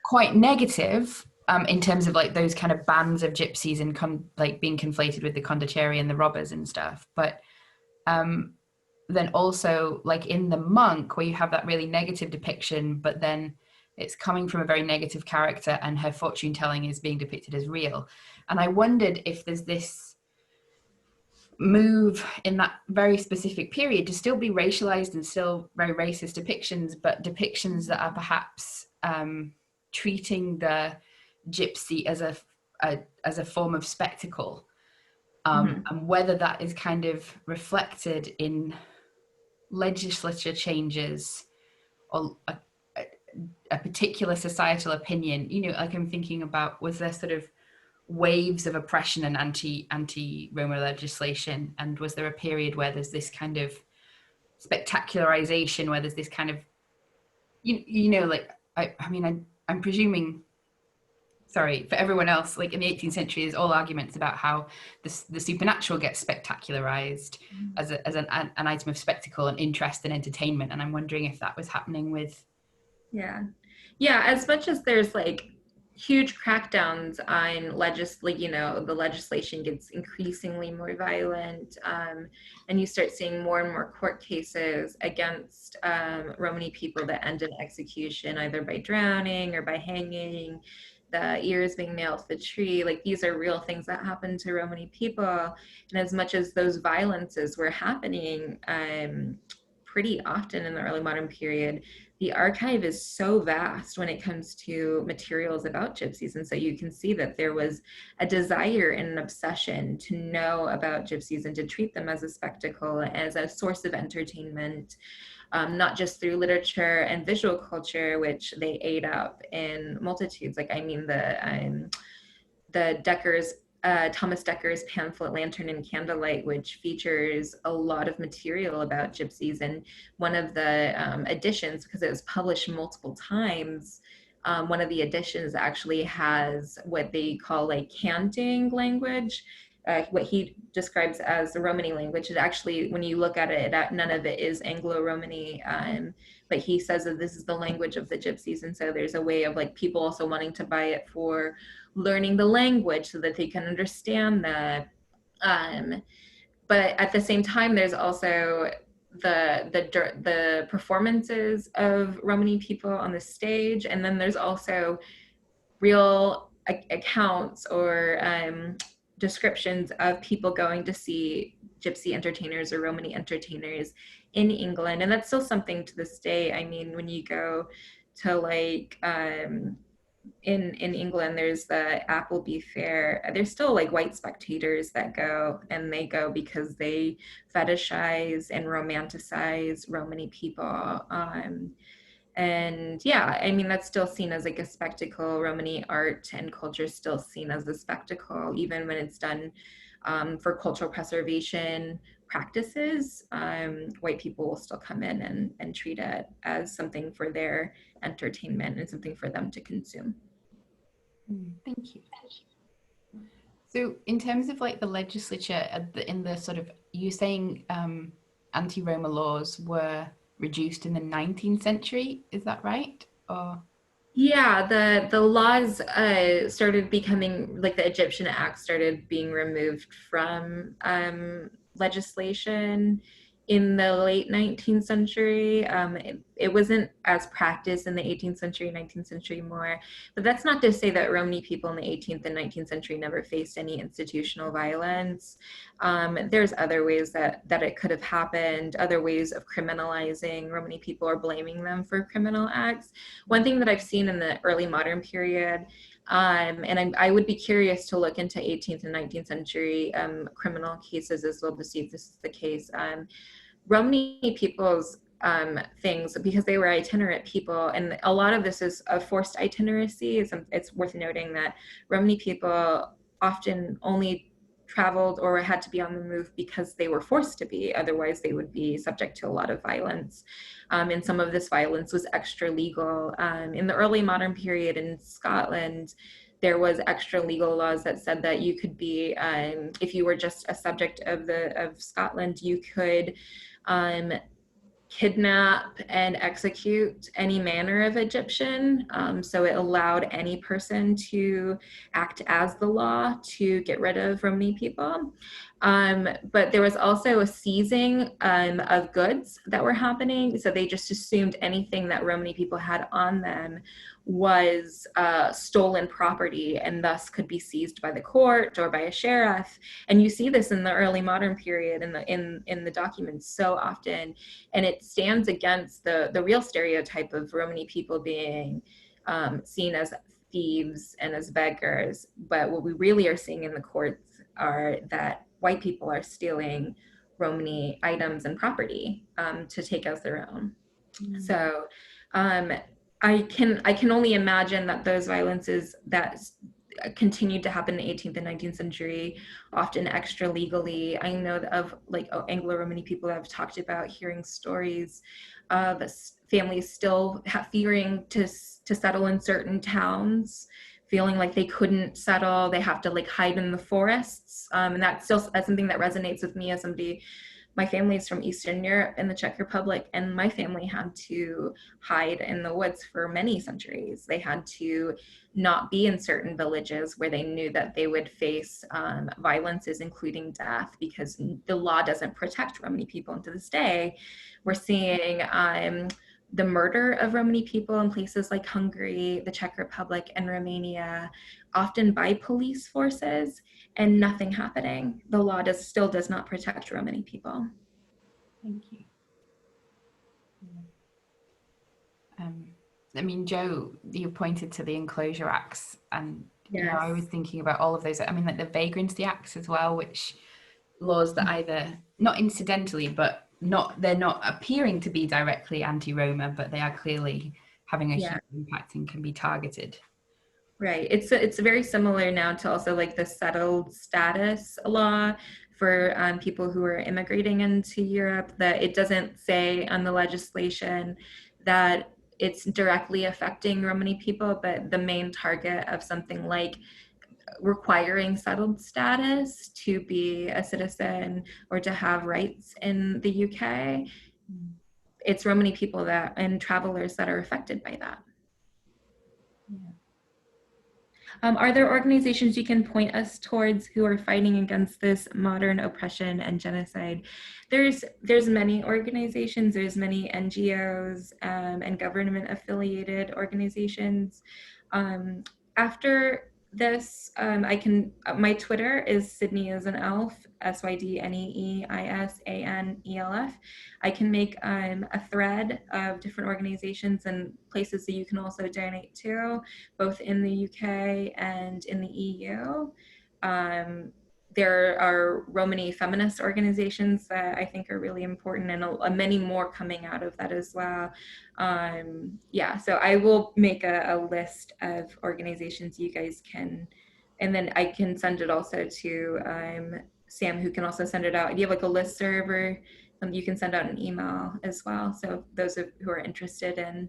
quite negative in terms of like those kind of bands of gypsies and like being conflated with the condottieri and the robbers and stuff. But then also like in The Monk, where you have that really negative depiction, but then it's coming from a very negative character and her fortune telling is being depicted as real. And I wondered if there's this move in that very specific period to still be racialized and still very racist depictions, but depictions that are perhaps treating the gypsy as a form of spectacle, and whether that is kind of reflected in legislature changes or a particular societal opinion. Like I'm thinking about, was there sort of waves of oppression and anti-Roma legislation, and was there a period where there's this kind of spectacularization, where there's this kind of like I'm presuming, sorry, for everyone else, like in the 18th century, there's all arguments about how the supernatural gets spectacularized as an item of spectacle and interest and entertainment. And I'm wondering if that was happening with. Yeah. As much as there's like huge crackdowns on the legislation gets increasingly more violent, and you start seeing more and more court cases against Romani people that end in execution, either by drowning or by hanging, the ears being nailed to the tree. Like, these are real things that happen to Romani people. And as much as those violences were happening pretty often in the early modern period, the archive is so vast when it comes to materials about gypsies. And so you can see that there was a desire and an obsession to know about gypsies and to treat them as a spectacle, as a source of entertainment, not just through literature and visual culture, which they ate up in multitudes. Like, the Thomas Decker's pamphlet Lantern and Candlelight, which features a lot of material about gypsies. And one of the editions, because it was published multiple times, one of the editions actually has what they call like canting language, what he describes as the Romani language. It actually, when you look at it, none of it is Anglo-Romani, but he says that this is the language of the gypsies. And so there's a way of like people also wanting to buy it for learning the language so that they can understand that. But at the same time, there's also the performances of Romani people on the stage, and then there's also real accounts or descriptions of people going to see gypsy entertainers or Romani entertainers in England. And that's still something to this day. I mean, when you go to like in England, there's the Appleby Fair. There's still like white spectators that go, and they go because they fetishize and romanticize Romani people. And yeah, I mean, that's still seen as like a spectacle. Romani art and culture is still seen as a spectacle, even when it's done for cultural preservation practices. White people will still come in and treat it as something for their entertainment and something for them to consume. Thank you. So in terms of like the legislature in the sort of, you're saying anti-Roma laws were reduced in the 19th century, is that right? Or yeah, the laws started becoming like the Egyptian Act started being removed from legislation in the late 19th century. It wasn't as practiced in the 18th century, 19th century more. But that's not to say that Romani people in the 18th and 19th century never faced any institutional violence. There's other ways that it could have happened, other ways of criminalizing Romani people or blaming them for criminal acts. One thing that I've seen in the early modern period, and I would be curious to look into 18th and 19th century criminal cases as well to see if this is the case. Romani people's things, because they were itinerant people, and a lot of this is a forced itineracy. It's worth noting that Romani people often only traveled or had to be on the move because they were forced to be, otherwise they would be subject to a lot of violence. And some of this violence was extra legal. In the early modern period in Scotland, there was extra legal laws that said that you could be, if you were just a subject of Scotland, you could kidnap and execute any manner of Egyptian. So it allowed any person to act as the law to get rid of Romani people. But there was also a seizing of goods that were happening. So they just assumed anything that Romani people had on them was stolen property and thus could be seized by the court or by a sheriff. And you see this in the early modern period in the documents so often, and it stands against the real stereotype of Romani people being seen as thieves and as beggars. But what we really are seeing in the courts are that white people are stealing Romani items and property to take as their own. So I can only imagine that those violences that continued to happen in the 18th and 19th century, often extra legally. I know of like Anglo-Romani people that have talked about hearing stories of families still fearing to settle in certain towns, feeling like they couldn't settle, they have to like hide in the forests. And that's still something that resonates with me as somebody. My family is from Eastern Europe and the Czech Republic, and my family had to hide in the woods for many centuries. They had to not be in certain villages where they knew that they would face violences, including death, because the law doesn't protect Romani people. And to this day, we're seeing the murder of Romani people in places like Hungary, the Czech Republic, and Romania, often by police forces, and nothing happening. The law still does not protect Romani people. Thank you. I mean, Joe, you pointed to the Enclosure Acts, and you know, I was thinking about all of those. I mean, like the Vagrancy Acts as well, which laws that either not incidentally, but they're not appearing to be directly anti-Roma, but they are clearly having a huge impact and can be targeted. Right. It's very similar now to also like the settled status law for people who are immigrating into Europe, that it doesn't say on the legislation that it's directly affecting Romani people, but the main target of something like requiring settled status to be a citizen or to have rights in the UK, it's Romani people that and travelers that are affected by that. Are there organizations you can point us towards who are fighting against this modern oppression and genocide? There's many organizations, there's many NGOs and government affiliated organizations. After this, my Twitter is sydneeisanelf, sydneeisanelf. I can make a thread of different organizations and places that you can also donate to, both in the UK and in the EU. There are Romani feminist organizations that I think are really important, and many more coming out of that as well. So I will make a list of organizations you guys can, and then I can send it also to Sam, who can also send it out. If you have like a listserv, or you can send out an email as well. So those who are interested in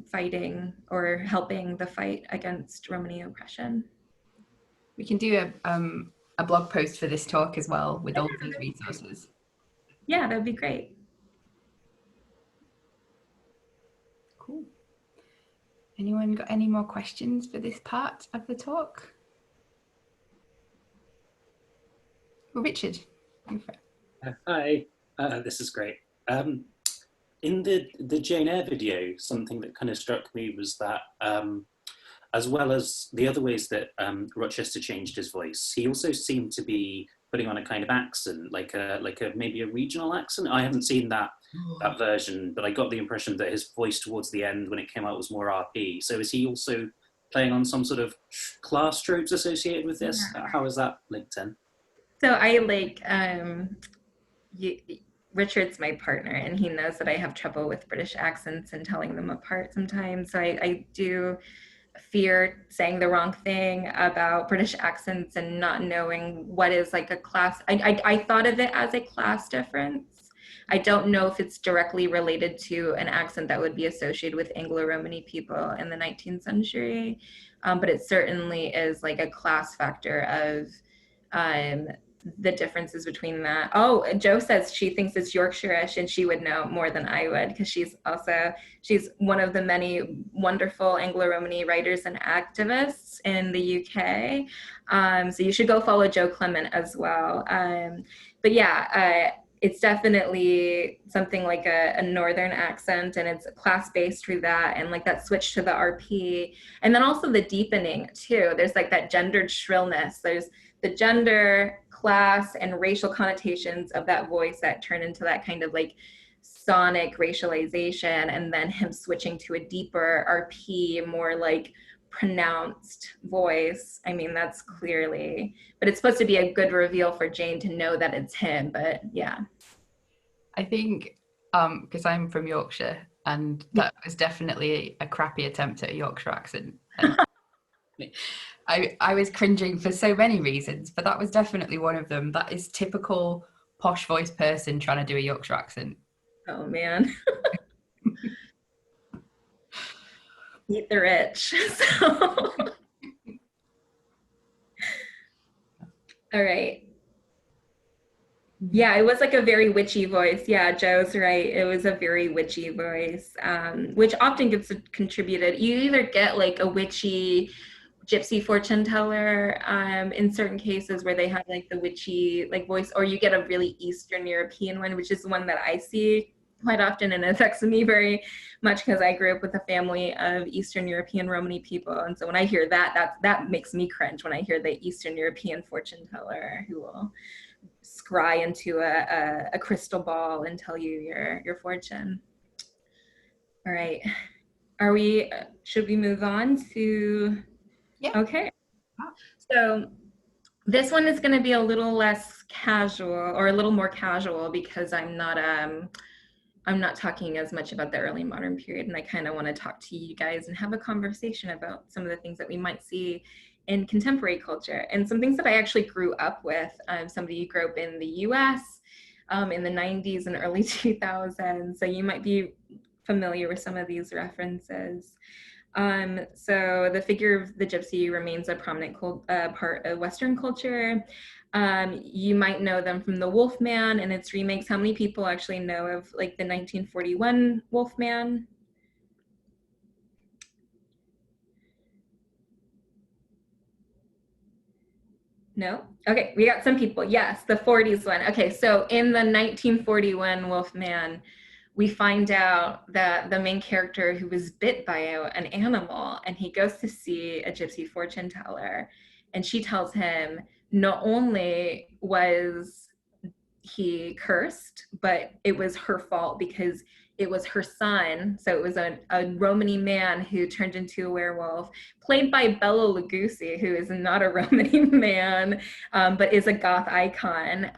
fighting or helping the fight against Romani oppression. We can do a blog post for this talk as well with all of these resources. Yeah, that would be great. Cool. Anyone got any more questions for this part of the talk? Well, Richard. Hi, this is great. In the Jane Eyre video, something that kind of struck me was that as well as the other ways that Rochester changed his voice, he also seemed to be putting on a kind of accent, like a maybe a regional accent. I haven't seen that version, but I got the impression that his voice towards the end, when it came out, was more RP. So is he also playing on some sort of class tropes associated with this? Yeah. How is that linked in? So I like you, Richard's my partner, and he knows that I have trouble with British accents and telling them apart sometimes. So I do fear saying the wrong thing about British accents and not knowing what is like a class. I thought of it as a class difference. I don't know if it's directly related to an accent that would be associated with Anglo-Romani people in the 19th century, but it certainly is like a class factor of the differences between that. Oh, Jo says she thinks it's Yorkshire-ish, and she would know more than I would, because she's one of the many wonderful Anglo-Romani writers and activists in the UK. So you should go follow Jo Clement as well. But yeah, it's definitely something like a northern accent, and it's class-based through that, and like that switch to the RP, and then also the deepening too. There's like that gendered shrillness. There's the gender, class, and racial connotations of that voice that turn into that kind of like sonic racialization, and then him switching to a deeper RP, more like pronounced voice. I mean, that's clearly, but it's supposed to be a good reveal for Jane to know that it's him, but yeah. I think because I'm from Yorkshire, and that was definitely a crappy attempt at a Yorkshire accent. And I was cringing for so many reasons, but that was definitely one of them. That is typical posh voice person trying to do a Yorkshire accent. Oh man. Eat the rich. So. All right. Yeah, it was like a very witchy voice. Yeah, Joe's right. It was a very witchy voice, which often gets contributed. You either get like a witchy gypsy fortune teller in certain cases where they have like the witchy like voice, or you get a really Eastern European one, which is the one that I see quite often, and it affects me very much because I grew up with a family of Eastern European Romani people, and so when I hear that makes me cringe when I hear the Eastern European fortune teller who will scry into a crystal ball and tell you your fortune. All right, should we move on to? Yeah. Okay. So this one is going to be a little less casual, or a little more casual, because I'm not talking as much about the early modern period, and I kind of want to talk to you guys and have a conversation about some of the things that we might see in contemporary culture, and some things that I actually grew up with. Somebody who grew up in the US in the 90s and early 2000s, so you might be familiar with some of these references. So the figure of the gypsy remains a prominent part of Western culture. You might know them from the Wolfman and its remakes. How many people actually know of like the 1941 Wolfman? No? Okay, we got some people. Yes, the 40s one. Okay, so in the 1941 Wolfman, we find out that the main character who was bit by an animal, and he goes to see a gypsy fortune teller, and she tells him not only was he cursed, but it was her fault because it was her son. So it was a Romani man who turned into a werewolf, played by Bela Lugosi, who is not a Romani man, but is a goth icon.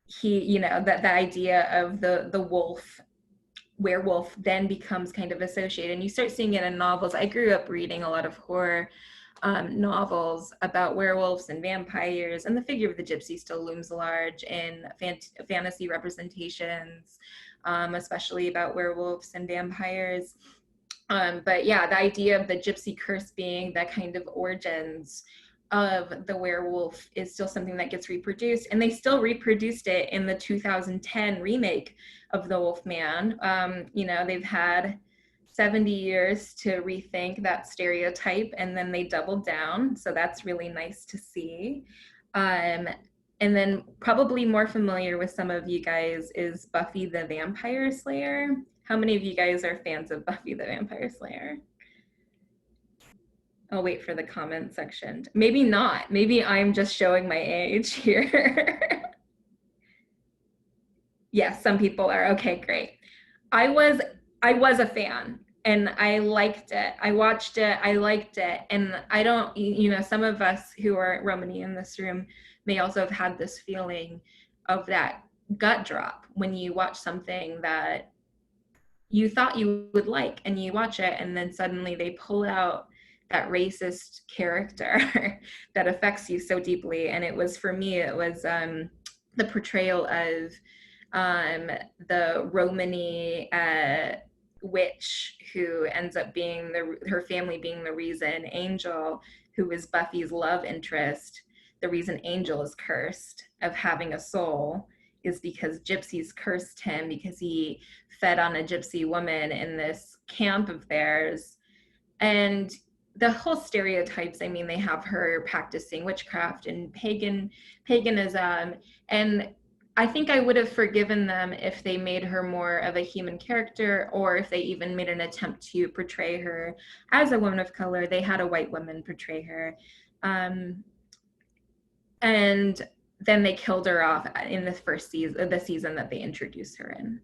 He, you know, that the idea of the werewolf then becomes kind of associated, and you start seeing it in novels. I grew up reading a lot of horror novels about werewolves and vampires, and the figure of the gypsy still looms large in fantasy representations, especially about werewolves and vampires. But yeah, the idea of the gypsy curse being that kind of origins of the werewolf is still something that gets reproduced, and they still reproduced it in the 2010 remake of the Wolfman. You know, they've had 70 years to rethink that stereotype, and then they doubled down, so that's really nice to see. And then probably more familiar with some of you guys is Buffy the Vampire Slayer. How many of you guys are fans of Buffy the Vampire Slayer? I'll wait for the comment section. Maybe not. Maybe I'm just showing my age here. Yes, some people are. Okay, great. I was a fan and I liked it. I watched it, I liked it. And I don't, some of us who are Romani in this room may also have had this feeling of that gut drop when you watch something that you thought you would like and you watch it and then suddenly they pull out that racist character that affects you so deeply. And it was, for me, it was the portrayal of the Romani witch who ends up being her family being the reason Angel, who is Buffy's love interest, the reason Angel is cursed of having a soul is because gypsies cursed him because he fed on a gypsy woman in this camp of theirs. And the whole stereotypes, I mean, they have her practicing witchcraft and paganism. And I think I would have forgiven them if they made her more of a human character, or if they even made an attempt to portray her as a woman of color. They had a white woman portray her. And then they killed her off in the first season, the season that they introduced her in.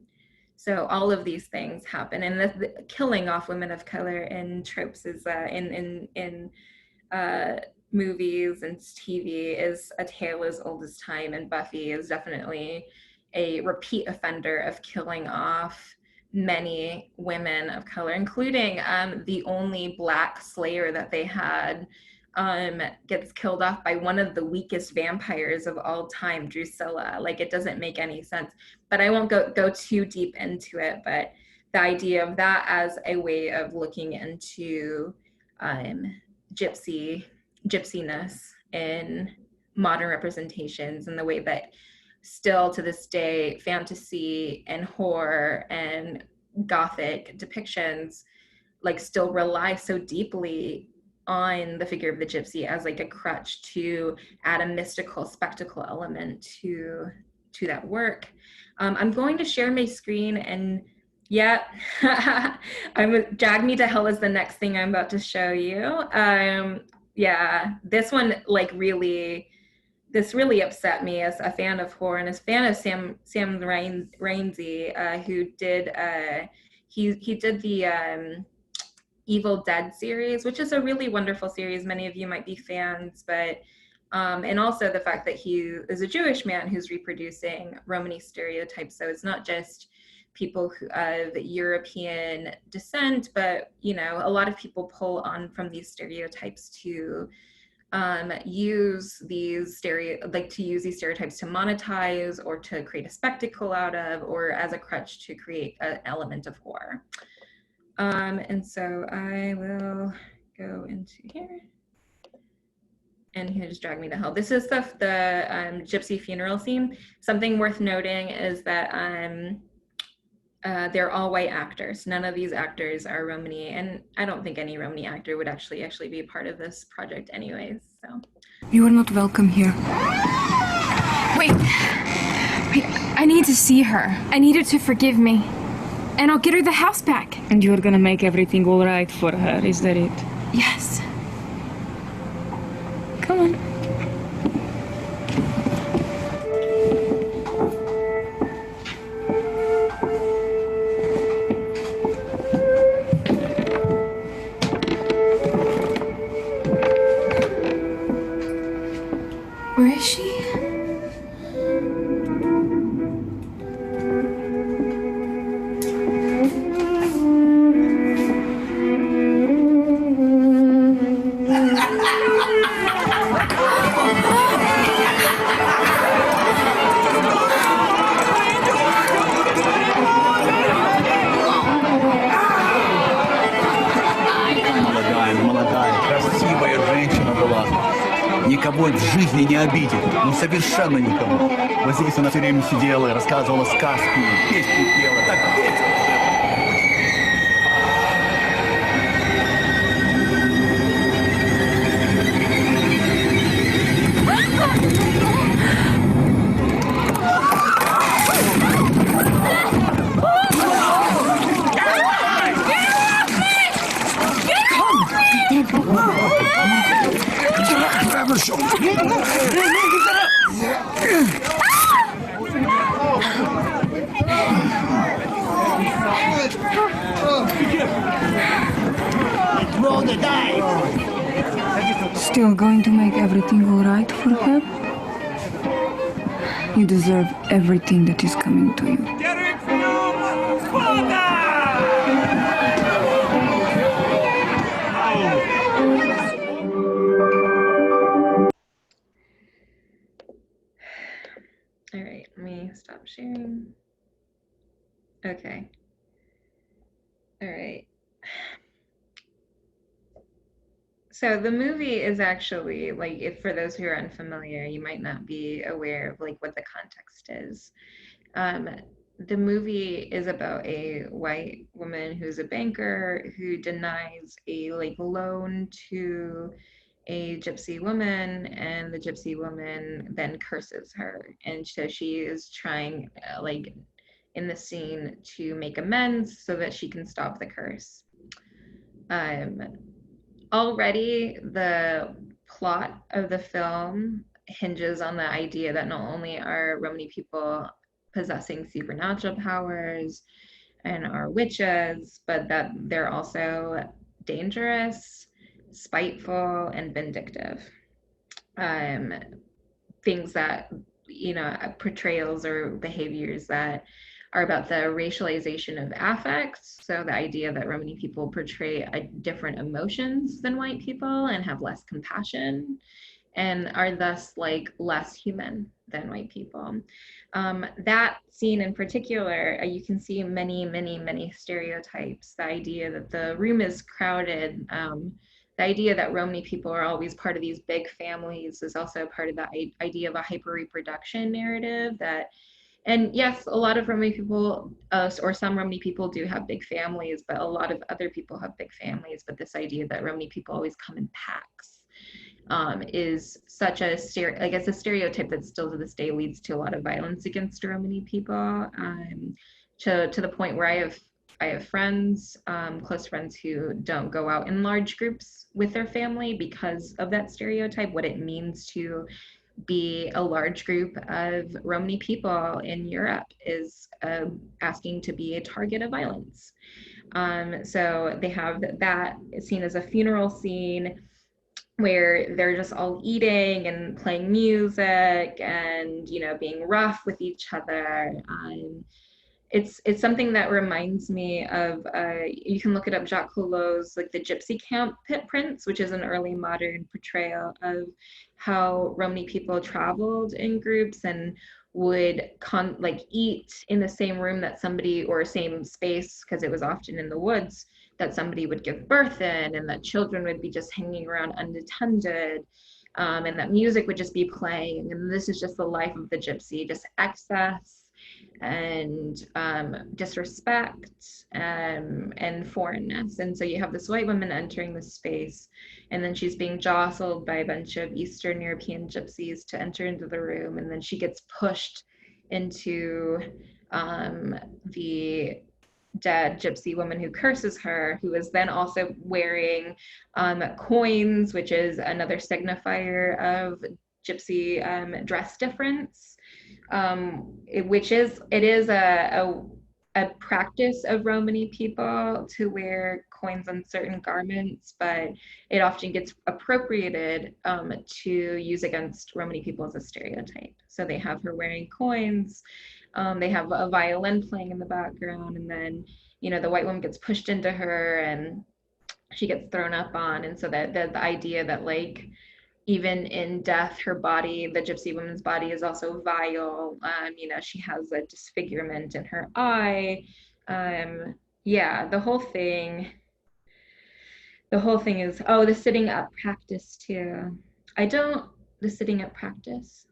So all of these things happen, and the killing off women of color in tropes is in movies and TV is a tale as old as time, and Buffy is definitely a repeat offender of killing off many women of color, including the only Black Slayer that they had gets killed off by one of the weakest vampires of all time, Drusilla. Like, it doesn't make any sense. But I won't go too deep into it, but the idea of that as a way of looking into gypsiness in modern representations, and the way that still to this day fantasy and horror and Gothic depictions like still rely so deeply on the figure of the gypsy as like a crutch to add a mystical spectacle element to that work. I'm going to share my screen, and yeah, Drag Me to Hell is the next thing I'm about to show you. Yeah, this one really upset me as a fan of horror and as a fan of Sam Raimi, who did he did the Evil Dead series, which is a really wonderful series. Many of you might be fans, but and also the fact that he is a Jewish man who's reproducing Romani stereotypes. So it's not just people of European descent, but a lot of people pull on from these stereotypes to use these stereotypes to monetize or to create a spectacle out of, or as a crutch to create an element of horror. And so I will go into here, and here's Drag Me to Hell. This is the gypsy funeral scene. Something worth noting is that they're all white actors. None of these actors are Romani, and I don't think any Romani actor would actually be a part of this project anyways, so. You are not welcome here. Wait, I need to see her. I need her to forgive me. And I'll get her the house back. And you're gonna make everything all right for her, is that it? Yes. Come on. Where is she? Никого в жизни не обидит, ну совершенно никого. Вот здесь она все время сидела и рассказывала сказки, песни пела, так весело. Roll the dice! Still going to make everything all right for her? You deserve everything that is coming to you. All right, let me stop sharing. Okay. All right. So the movie is actually, like, if for those who are unfamiliar, you might not be aware of like what the context is. The movie is about a white woman who's a banker who denies a like loan to a gypsy woman, and the gypsy woman then curses her, and so she is trying like in the scene to make amends so that she can stop the curse. Already the plot of the film hinges on the idea that not only are Romani people possessing supernatural powers and are witches, but that they're also dangerous, spiteful, and vindictive. Things that, you know, portrayals or behaviors that are about the racialization of affects. So the idea that Romani people portray different emotions than white people and have less compassion and are thus like less human than white people. That scene in particular, you can see many stereotypes. The idea that the room is crowded, the idea that Romani people are always part of these big families is also part of the idea of a hyper-reproduction narrative that, and yes, a lot of Romani people, or some Romani people do have big families, but a lot of other people have big families. But this idea that Romani people always come in packs is such a stereotype that still to this day leads to a lot of violence against Romani people, to the point where I have friends, close friends who don't go out in large groups with their family because of that stereotype, what it means to be a large group of Romani people in Europe is asking to be a target of violence. So they have that scene as a funeral scene where they're just all eating and playing music and, you know, being rough with each other. It's something that reminds me of, you can look it up, Jacques Collot's like the Gypsy Camp Prints, which is an early modern portrayal of how Romani people traveled in groups and would eat in the same room that somebody, or same space, because it was often in the woods, that somebody would give birth in, and that children would be just hanging around unattended, and that music would just be playing. And this is just the life of the gypsy, just excess and disrespect and foreignness. And so you have this white woman entering this space, and then she's being jostled by a bunch of Eastern European gypsies to enter into the room, and then she gets pushed into the dead gypsy woman who curses her, who is then also wearing coins, which is another signifier of gypsy dress difference. It is a practice of Romani people to wear coins on certain garments, but it often gets appropriated to use against Romani people as a stereotype. So they have her wearing coins, they have a violin playing in the background, and then, you know, the white woman gets pushed into her and she gets thrown up on. And so that the idea that, like, even in death, her body, the gypsy woman's body, is also vile. You know, she has a disfigurement in her eye. Yeah, the whole thing is, oh, the sitting up practice too. The sitting up practice.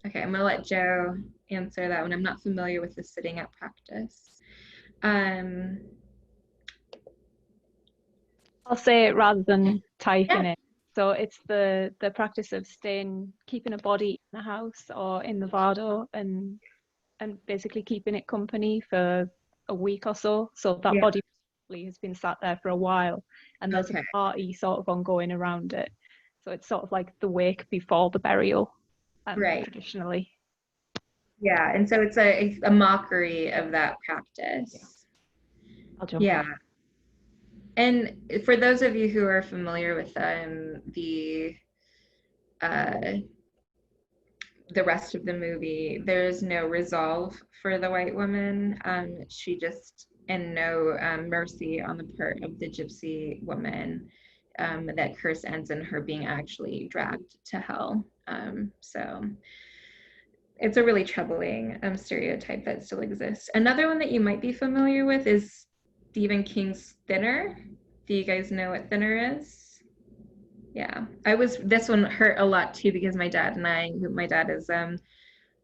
Okay, I'm gonna let Joe answer that one. I'm not familiar with the sitting up practice. I'll say it rather than typing it. So it's the practice of keeping a body in the house or in the Vado, and basically keeping it company for a week or so. So that body has been sat there for a while, and there's Okay. a party sort of ongoing around it. So it's sort of like the wake before the burial, Right. traditionally. Yeah, and so it's a mockery of that practice. I'll jump Yeah. in. And for those of you who are familiar with the rest of the movie, there's no resolve for the white woman. She just, and no mercy on the part of the gypsy woman. That curse ends in her being actually dragged to hell. So it's a really troubling stereotype that still exists. Another one that you might be familiar with is Stephen King's Thinner. Do you guys know what Thinner is? Yeah, this one hurt a lot too, because my dad is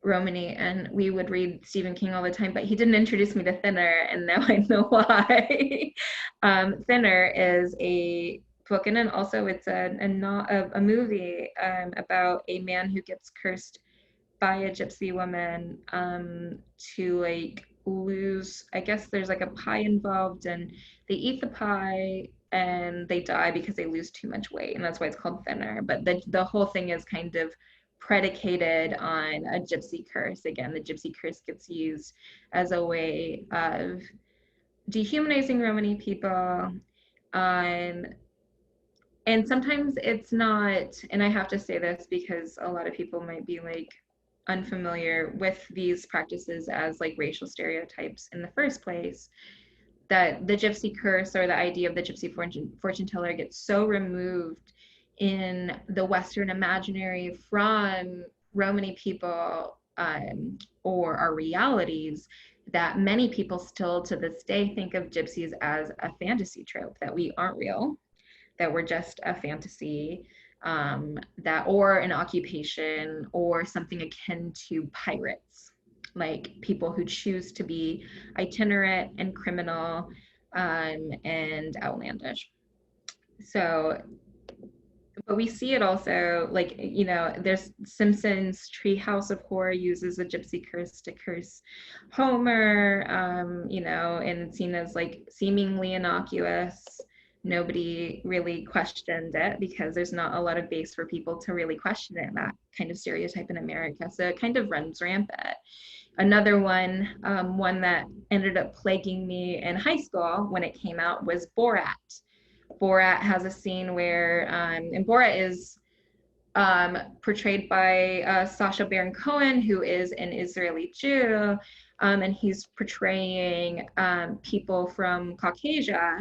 Romani, and we would read Stephen King all the time, but he didn't introduce me to Thinner, and now I know why. Thinner is a book, and then also it's a movie about a man who gets cursed by a gypsy woman to like lose, I guess there's like a pie involved, and they eat the pie and they die because they lose too much weight, and that's why it's called Thinner. But the whole thing is kind of predicated on a gypsy curse. Again, the gypsy curse gets used as a way of dehumanizing Romani people. And sometimes it's not, and I have to say this because a lot of people might be like unfamiliar with these practices as like racial stereotypes in the first place, that the gypsy curse or the idea of the gypsy fortune teller gets so removed in the Western imaginary from Romani people or our realities, that many people still to this day think of gypsies as a fantasy trope, that we aren't real, that we're just a fantasy, that or an occupation or something akin to pirates, like people who choose to be itinerant and criminal and outlandish. So, but we see it also, like, you know, there's Simpsons Treehouse of Horror uses a gypsy curse to curse Homer, you know, and it's seen as like seemingly innocuous. Nobody really questioned it because there's not a lot of base for people to really question it, that kind of stereotype in America. So it kind of runs rampant. Another one, one that ended up plaguing me in high school when it came out, was Borat. Borat has a scene where, and Borat is portrayed by Sacha Baron Cohen, who is an Israeli Jew, and he's portraying people from Caucasia,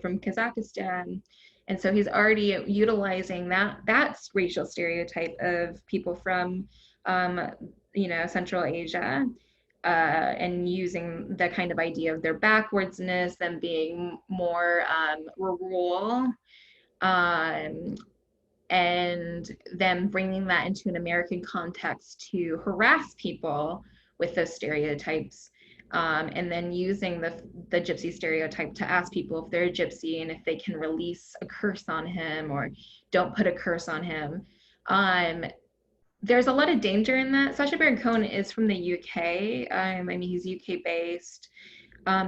from Kazakhstan. And so he's already utilizing that racial stereotype of people from, you know, Central Asia, and using the kind of idea of their backwardsness, them being more rural, and them bringing that into an American context to harass people with those stereotypes, and then using the gypsy stereotype to ask people if they're a gypsy and if they can release a curse on him or don't put a curse on him. There's a lot of danger in that. Sacha Baron Cohen is from the UK. I mean, he's UK based.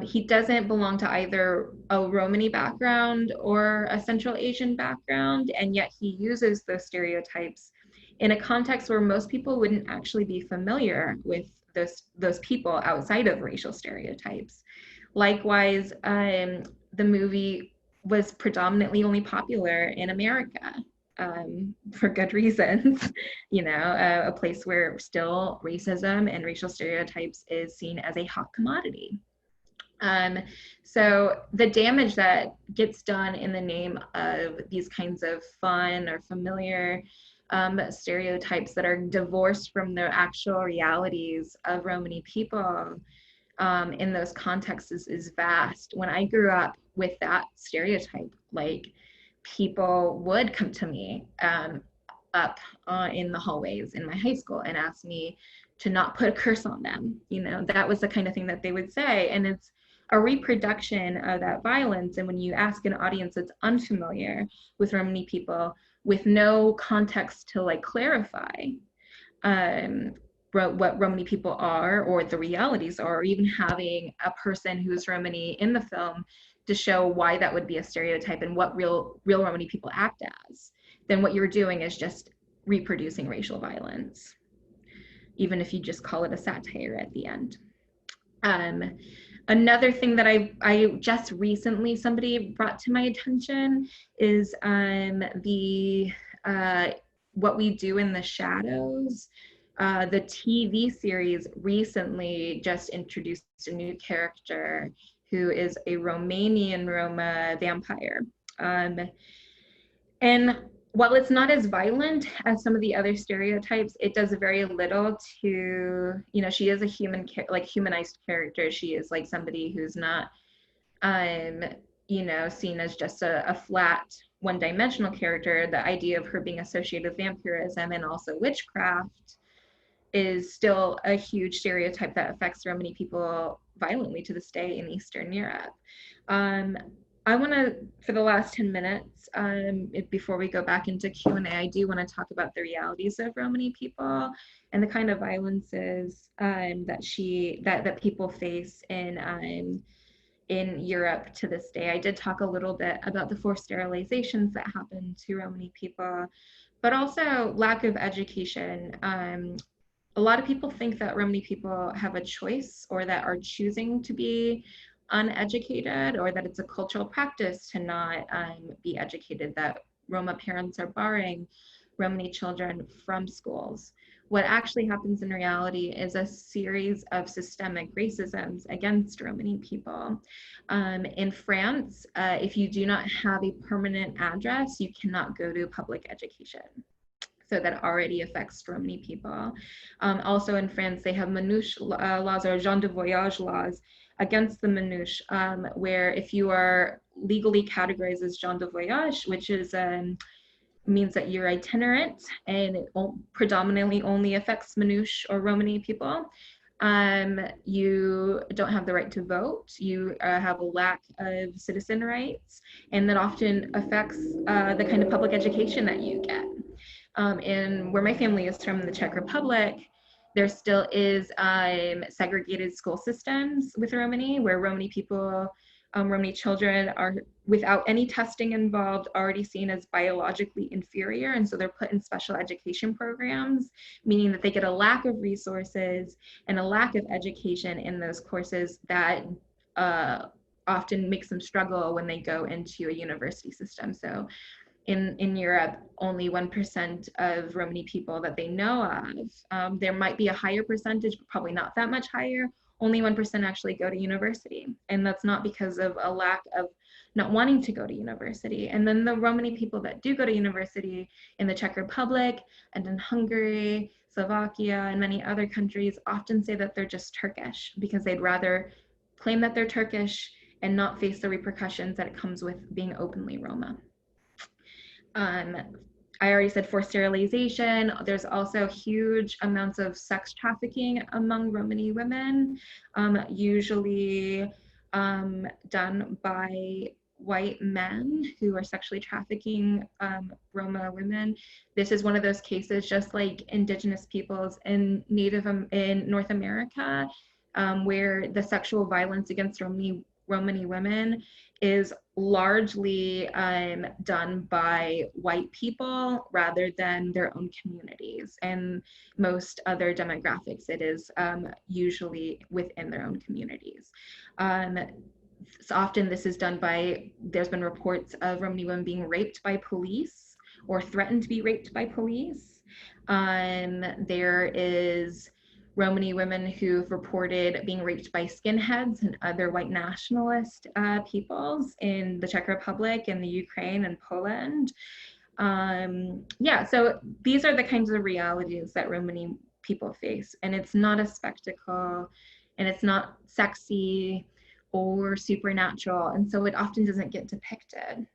He doesn't belong to either a Romani background or a Central Asian background, and yet he uses those stereotypes in a context where most people wouldn't actually be familiar with those people outside of racial stereotypes. Likewise, the movie was predominantly only popular in America, for good reasons. You know, a place where still racism and racial stereotypes is seen as a hot commodity. So the damage that gets done in the name of these kinds of fun or familiar stereotypes that are divorced from the actual realities of Romani people in those contexts is vast. When I grew up with that stereotype, like, people would come to me up in the hallways in my high school and ask me to not put a curse on them. You know, that was the kind of thing that they would say. And it's a reproduction of that violence. And when you ask an audience that's unfamiliar with Romani people, with no context to like clarify what Romani people are or the realities are, or even having a person who's Romani in the film to show why that would be a stereotype and what real Romani people act as, then what you're doing is just reproducing racial violence, even if you just call it a satire at the end. Another thing that I just recently somebody brought to my attention is What We Do in the Shadows. The TV series recently just introduced a new character who is a Romanian Roma vampire. And while it's not as violent as some of the other stereotypes, it does very little to, you know, she is a humanized character. She is like somebody who's not, you know, seen as just a flat one-dimensional character. The idea of her being associated with vampirism and also witchcraft is still a huge stereotype that affects Romani people violently to this day in Eastern Europe. I want to, for the last 10 minutes, before we go back into Q&A, I do want to talk about the realities of Romani people and the kind of violences that people face in Europe to this day. I did talk a little bit about the forced sterilizations that happen to Romani people, but also lack of education. A lot of people think that Romani people have a choice or that are choosing to be uneducated, or that it's a cultural practice to not be educated, that Roma parents are barring Romani children from schools. What actually happens in reality is a series of systemic racisms against Romani people. In France, if you do not have a permanent address, you cannot go to public education. So that already affects Romani people. Also in France, they have manouche laws, or gens de voyage laws, against the manouche, where if you are legally categorized as gens de voyage, which is means that you're itinerant, and it predominantly only affects manouche or Romani people, you don't have the right to vote, you have a lack of citizen rights, and that often affects the kind of public education that you get. And where my family is from, the Czech Republic, there still is segregated school systems with Romani, where Romani people, Romani children are, without any testing involved, already seen as biologically inferior. And so they're put in special education programs, meaning that they get a lack of resources and a lack of education in those courses that often makes them struggle when they go into a university system. So in Europe, only 1% of Romani people that they know of, there might be a higher percentage, but probably not that much higher, only 1% actually go to university. And that's not because of a lack of not wanting to go to university. And then the Romani people that do go to university in the Czech Republic and in Hungary, Slovakia, and many other countries often say that they're just Turkish, because they'd rather claim that they're Turkish and not face the repercussions that it comes with being openly Roma. I already said forced sterilization. There's also huge amounts of sex trafficking among Romani women, usually done by white men who are sexually trafficking Roma women. This is one of those cases, just like indigenous peoples in North America, where the sexual violence against Romani women is largely done by white people rather than their own communities. And most other demographics, it is usually within their own communities. So often this is done by, there's been reports of Romani women being raped by police or threatened to be raped by police. There is Romani women who've reported being raped by skinheads and other white nationalist peoples in the Czech Republic and the Ukraine and Poland. Yeah, so these are the kinds of realities that Romani people face, and it's not a spectacle, and it's not sexy or supernatural, and so it often doesn't get depicted.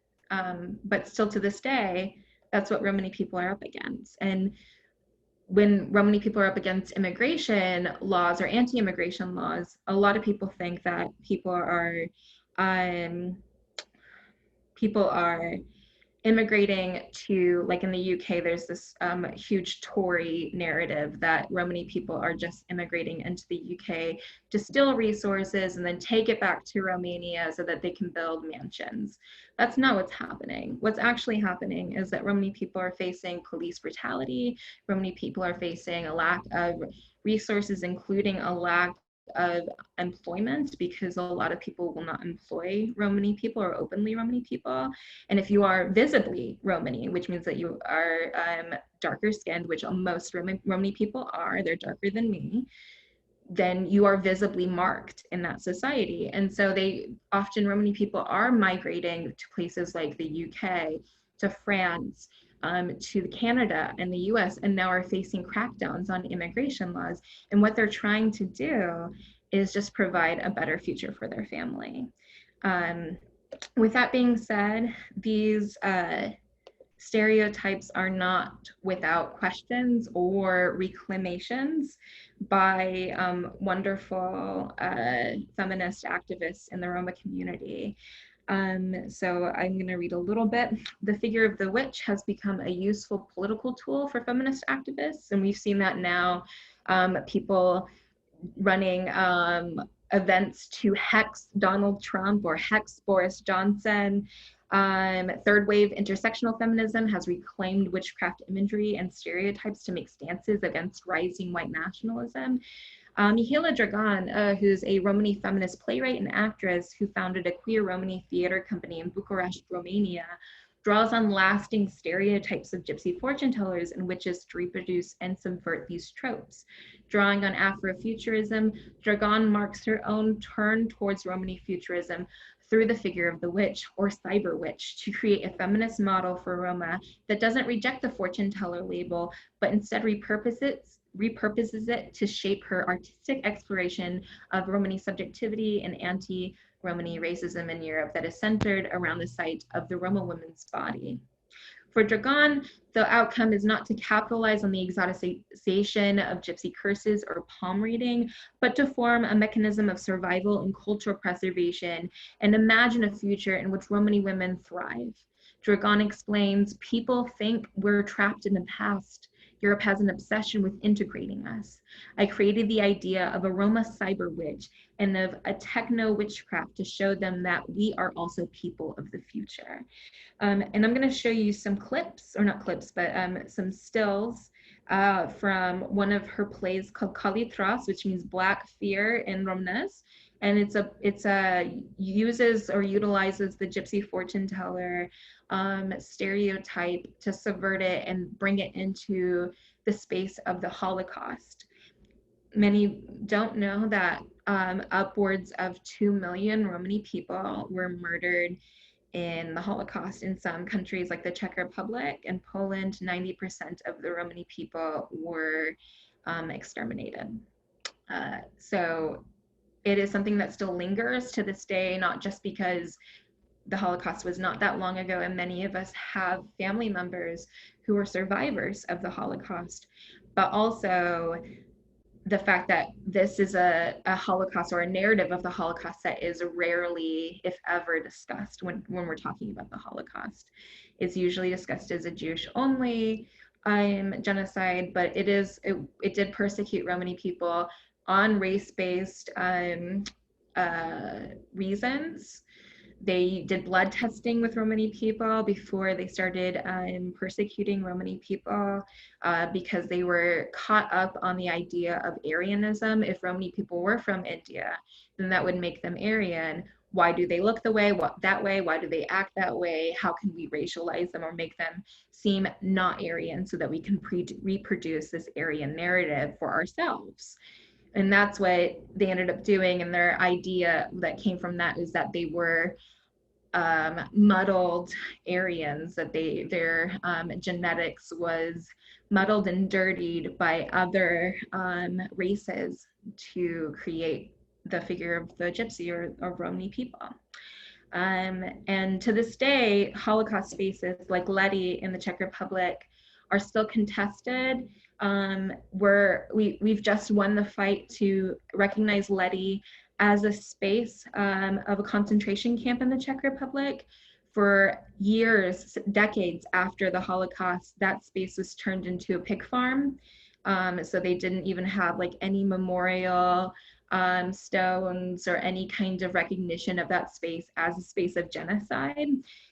But still to this day, that's what Romani people are up against. And when Romani people are up against immigration laws or anti-immigration laws, a lot of people think that people are immigrating to, like in the UK, there's this huge Tory narrative that Romani people are just immigrating into the UK to steal resources and then take it back to Romania so that they can build mansions. That's not what's happening. What's actually happening is that Romani people are facing police brutality. Romani people are facing a lack of resources, including a lack of employment, because a lot of people will not employ Romani people or openly Romani people. And if you are visibly Romani, which means that you are darker skinned, which most Romani people are, they're darker than me, then you are visibly marked in that society. And so Romani people are migrating to places like the UK, to France, to Canada and the US, and now are facing crackdowns on immigration laws. And what they're trying to do is just provide a better future for their family. With that being said, these stereotypes are not without questions or reclamations by wonderful feminist activists in the Roma community. So I'm going to read a little bit. The figure of the witch has become a useful political tool for feminist activists, and we've seen that now. People running events to hex Donald Trump or hex Boris Johnson. Third wave intersectional feminism has reclaimed witchcraft imagery and stereotypes to make stances against rising white nationalism. Mihaela Dragan, who's a Romani feminist playwright and actress who founded a queer Romani theater company in Bucharest, Romania, draws on lasting stereotypes of gypsy fortune tellers and witches to reproduce and subvert these tropes. Drawing on Afrofuturism, Dragan marks her own turn towards Romani futurism through the figure of the witch or cyber witch to create a feminist model for Roma that doesn't reject the fortune teller label, but instead repurposes it to shape her artistic exploration of Romani subjectivity and anti-Romani racism in Europe that is centered around the site of the Roma woman's body. For Dragan, the outcome is not to capitalize on the exoticization of gypsy curses or palm reading, but to form a mechanism of survival and cultural preservation and imagine a future in which Romani women thrive. Dragan explains, people think we're trapped in the past. Europe has an obsession with integrating us. I created the idea of a Roma cyber witch and of a techno witchcraft to show them that we are also people of the future. And I'm going to show you some clips, or not clips, but some stills from one of her plays called Kalitras, which means Black Fear in Romnese. And it's uses or utilizes the gypsy fortune teller stereotype to subvert it and bring it into the space of the Holocaust. Many don't know that upwards of 2 million Romani people were murdered in the Holocaust. In some countries like the Czech Republic and Poland, 90% of the Romani people were exterminated. So it is something that still lingers to this day, not just because the Holocaust was not that long ago, and many of us have family members who were survivors of the Holocaust, but also the fact that this is a Holocaust or a narrative of the Holocaust that is rarely, if ever, discussed when we're talking about the Holocaust. It's usually discussed as a Jewish-only genocide, but it did persecute Romani people on race-based reasons. They did blood testing with Romani people before they started persecuting Romani people because they were caught up on the idea of Aryanism. If Romani people were from India, then that would make them Aryan. Why do they look that way? Why do they act that way? How can we racialize them or make them seem not Aryan so that we can reproduce this Aryan narrative for ourselves? And that's what they ended up doing. And their idea that came from that is that they were muddled Aryans, that their genetics was muddled and dirtied by other races to create the figure of the gypsy or Romani people. And to this day, Holocaust spaces like Lety in the Czech Republic are still contested. We've just won the fight to recognize Lety as a space of a concentration camp in the Czech Republic For years, decades after the Holocaust, that space was turned into a pig farm. So they didn't even have like any memorial stones or any kind of recognition of that space as a space of genocide.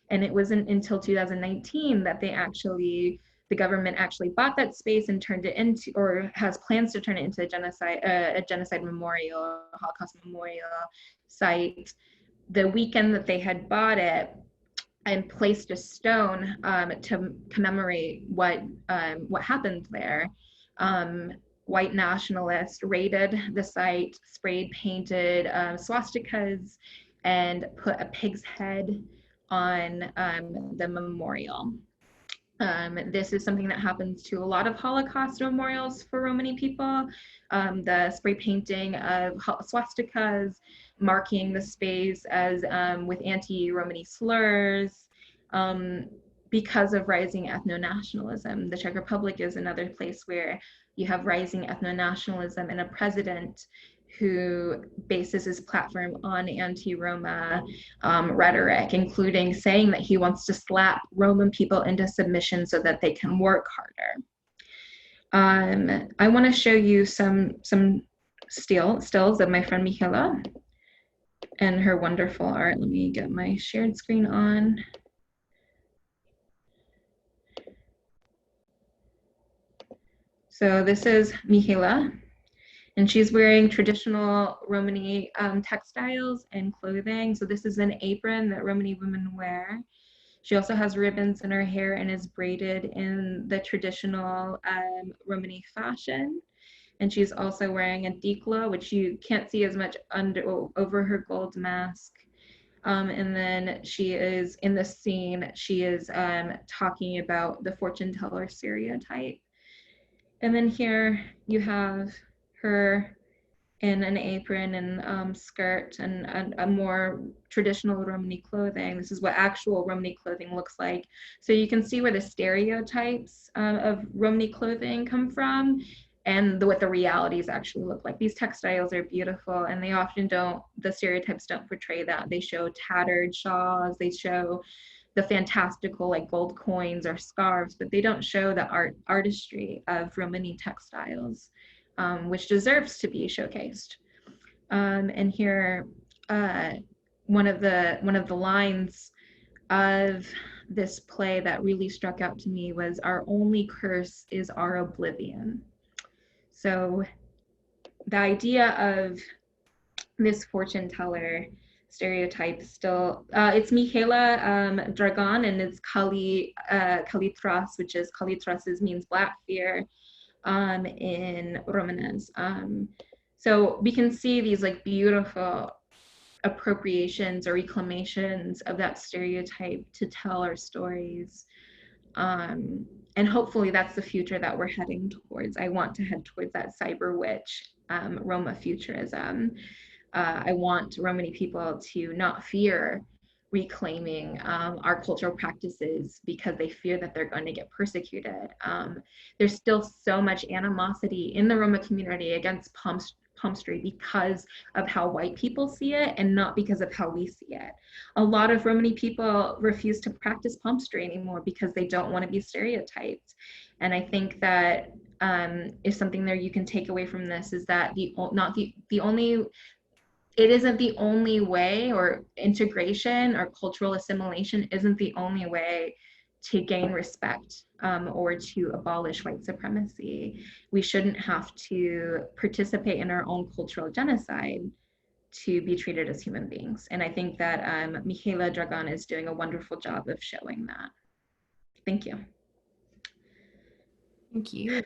And it wasn't until 2019 that the government actually bought that space and turned it into, or has plans to turn it into a genocide memorial, a Holocaust memorial site. The weekend that they had bought it and placed a stone to commemorate what happened there, white nationalists raided the site, sprayed painted swastikas, and put a pig's head on the memorial. This is something that happens to a lot of Holocaust memorials for Romani people. The spray painting of swastikas, marking the space as with anti-Romani slurs, because of rising ethno-nationalism. The Czech Republic is another place where you have rising ethno-nationalism and a president who bases his platform on anti-Roma rhetoric, including saying that he wants to slap Roman people into submission so that they can work harder. I want to show you some stills of my friend Michaela and her wonderful art. Let me get my shared screen on. So this is Michaela, and she's wearing traditional Romani textiles and clothing. So this is an apron that Romani women wear. She also has ribbons in her hair and is braided in the traditional Romani fashion. And she's also wearing a dikla, which you can't see as much over her gold mask. And then she is in the scene, she is talking about the fortune teller stereotype. And then here you have her in an apron and skirt and a more traditional Romani clothing. This is what actual Romani clothing looks like. So you can see where the stereotypes of Romani clothing come from and what the realities actually look like. These textiles are beautiful, and they often don't, the stereotypes don't portray that. They show tattered shawls, they show the fantastical like gold coins or scarves, but they don't show the artistry of Romani textiles, which deserves to be showcased. And here, one of the lines of this play that really struck out to me was, "Our only curse is our oblivion." So the idea of this fortune teller stereotype still, it's Michaela Dragon, and it's Kalitras, which is Kalitras means black fear in Romanes. So we can see these like beautiful appropriations or reclamations of that stereotype to tell our stories. And hopefully that's the future that we're heading towards. I want to head towards that cyber witch Roma futurism. I want Romani people to not fear reclaiming our cultural practices because they fear that they're going to get persecuted. There's still so much animosity in the Roma community against palmistry because of how white people see it and not because of how we see it. A lot of Romani people refuse to practice palmistry anymore because they don't want to be stereotyped. And I think that is something there you can take away from this, is that it isn't the only way, or integration or cultural assimilation isn't the only way to gain respect or to abolish white supremacy. We shouldn't have to participate in our own cultural genocide to be treated as human beings. And I think that Michaela Dragan is doing a wonderful job of showing that. Thank you. Thank you.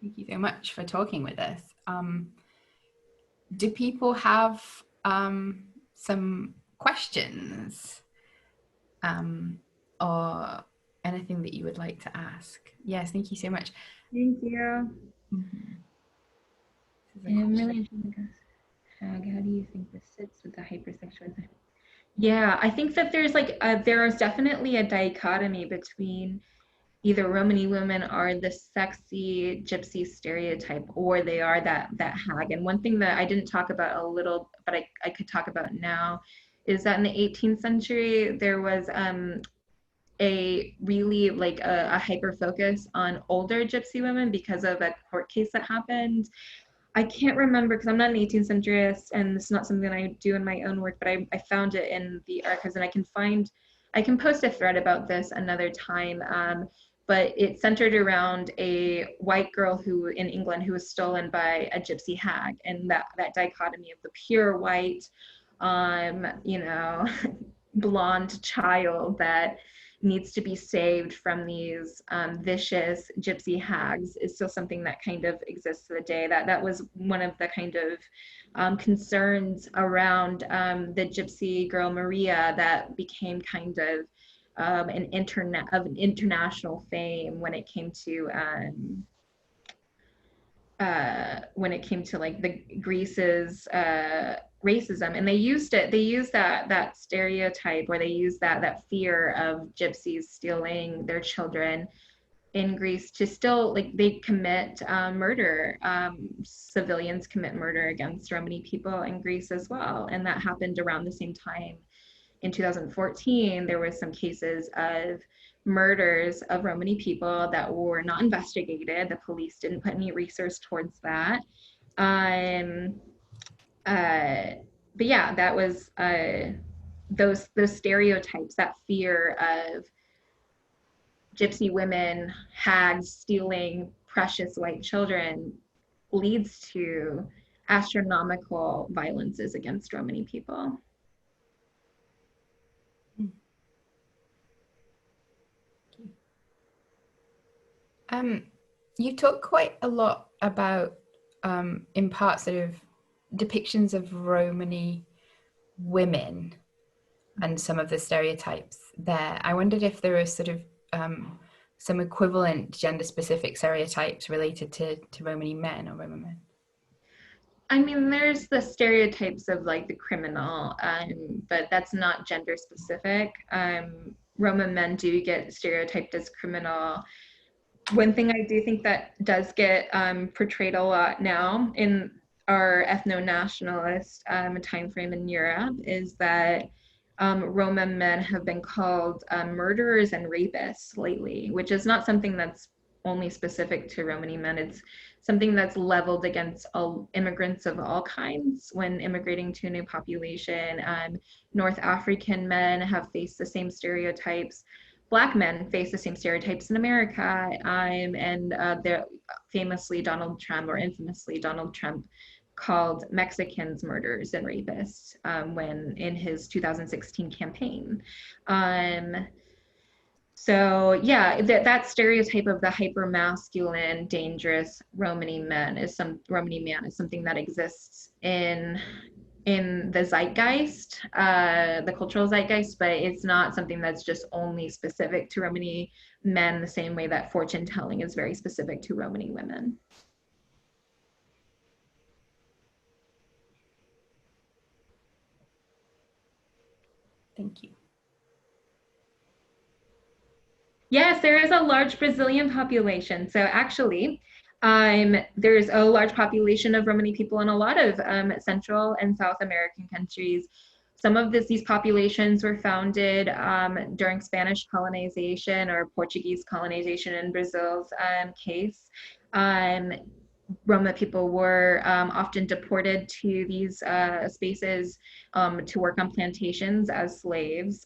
Thank you so much for talking with us. Do people have some questions or anything that you would like to ask? Yes, thank you so much. Thank you. I'm really interested. How do you think this sits with the hypersexualization? Yeah, I think that there's like there is definitely a dichotomy between either Romani women are the sexy gypsy stereotype, or they are that hag. And one thing that I didn't talk about a little, but I could talk about now, is that in the 18th century, there was a really like a hyper focus on older gypsy women because of a court case that happened. I can't remember because I'm not an 18th centuryist and it's not something I do in my own work, but I found it in the archives and I can post a thread about this another time. But it centered around a white girl who in England who was stolen by a gypsy hag, and that dichotomy of the pure white, you know, blonde child that needs to be saved from these vicious gypsy hags is still something that kind of exists to the day. That was one of the kind of concerns around the gypsy girl Maria that became kind of an international fame when it came to like the Greece's racism, and they used that stereotype, or they used that fear of gypsies stealing their children in Greece to still, like, they commit murder. Civilians commit murder against Romani people in Greece as well, and that happened around the same time. In 2014, there were some cases of murders of Romani people that were not investigated. The police didn't put any resource towards that. But yeah, that was those stereotypes, that fear of gypsy women, hags stealing precious white children leads to astronomical violences against Romani people. You talk quite a lot about, in part, sort of depictions of Romani women and some of the stereotypes there. I wondered if there are sort of some equivalent gender-specific stereotypes related to Romani men or Roman men. I mean, there's the stereotypes of like the criminal, but that's not gender specific. Roma men do get stereotyped as criminal. One thing I do think that does get portrayed a lot now in our ethno-nationalist time frame in Europe is that Roma men have been called murderers and rapists lately, which is not something that's only specific to Romani men. It's something that's leveled against all immigrants of all kinds when immigrating to a new population. North African men have faced the same stereotypes. Black men face the same stereotypes in America, and they're famously Donald Trump, or infamously Donald Trump, called Mexicans murderers and rapists when in his 2016 campaign. So yeah, that stereotype of the hyper-masculine, dangerous Romani man is something that exists in the zeitgeist, the cultural zeitgeist, but it's not something that's just only specific to Romani men the same way that fortune telling is very specific to Romani women. Thank you. Yes, there is a large Brazilian population. So actually, there's a large population of Romani people in a lot of Central and South American countries. Some of these populations were founded during Spanish colonization or Portuguese colonization in Brazil's case. Roma people were often deported to these spaces to work on plantations as slaves.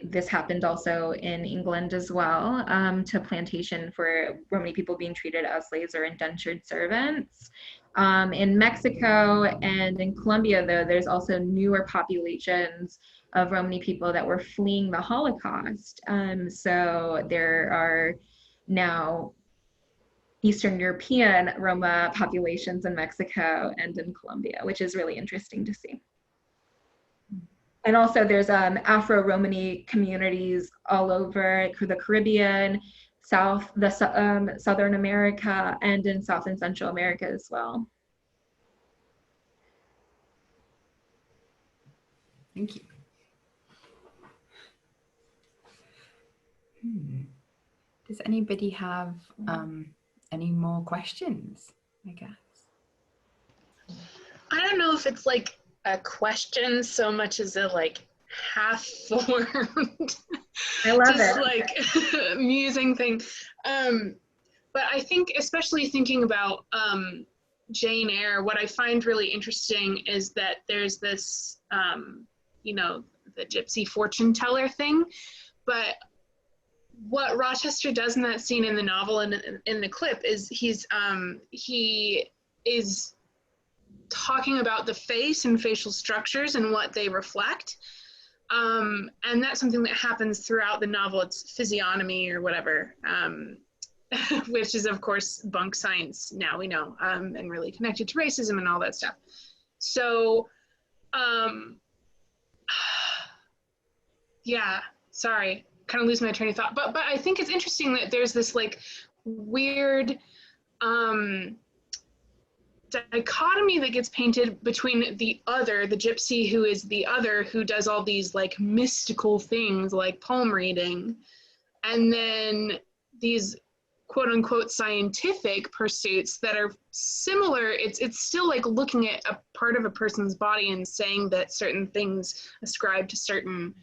This happened also in England as well, to plantation for Romani people being treated as slaves or indentured servants. In Mexico and in Colombia, though, there's also newer populations of Romani people that were fleeing the Holocaust. So there are now Eastern European Roma populations in Mexico and in Colombia, which is really interesting to see. And also there's Afro-Romani communities all over the Caribbean, Southern America, and in South and Central America as well. Thank you. Does anybody have any more questions, I guess? I don't know if it's like a question so much as a like half-formed, I love just it. like musing thing. But I think, especially thinking about Jane Eyre, what I find really interesting is that there's this, you know, the gypsy fortune teller thing, but what Rochester does in that scene in the novel and in the clip is he is talking about the face and facial structures and what they reflect. And that's something that happens throughout the novel. It's physiognomy or whatever, which is of course bunk science now we know, and really connected to racism and all that stuff. So, yeah, sorry, kind of lose my train of thought. But I think it's interesting that there's this like weird dichotomy that gets painted between the other, the gypsy who is the other, who does all these like mystical things like palm reading, and then these quote unquote scientific pursuits that are similar. It's still like looking at a part of a person's body and saying that certain things ascribe to certain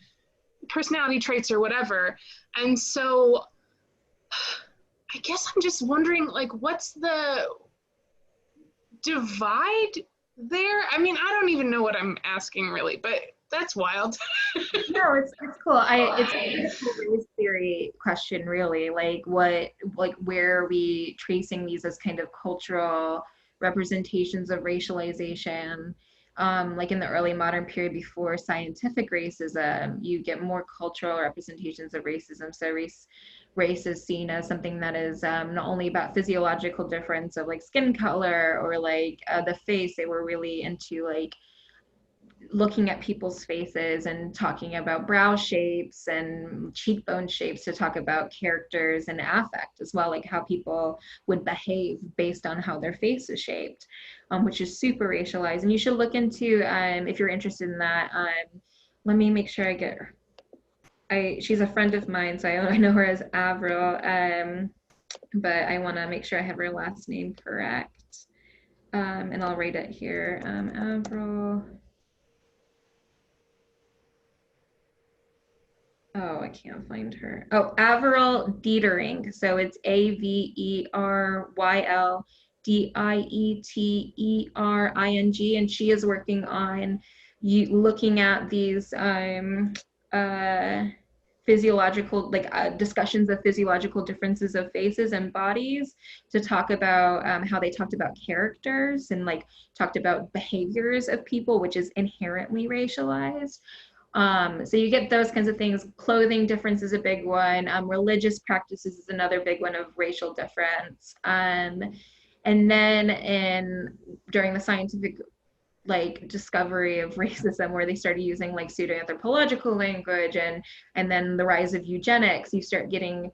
personality traits or whatever. And so I guess I'm just wondering, like, what's the divide there? I mean, I don't even know what I'm asking really, but that's wild. No, it's cool. It's a race theory question, really. Like where are we tracing these as kind of cultural representations of racialization? Like in the early modern period before scientific racism, you get more cultural representations of racism. So race is seen as something that is not only about physiological difference of like skin color or like the face. They were really into like looking at people's faces and talking about brow shapes and cheekbone shapes to talk about characters and affect as well, like how people would behave based on how their face is shaped, which is super racialized. And you should look into, if you're interested in that, let me make sure I get her. She's a friend of mine, so I know her as Avril, but I want to make sure I have her last name correct, and I'll write it here. Avril. Oh, I can't find her. Oh, Avril Dietering. So it's Averyldietering, and she is working on looking at these physiological, like discussions of physiological differences of faces and bodies to talk about how they talked about characters and like talked about behaviors of people, which is inherently racialized. So you get those kinds of things. Clothing difference is a big one. Religious practices is another big one of racial difference. And then during the scientific like discovery of racism, where they started using like pseudo-anthropological language, and then the rise of eugenics, you start getting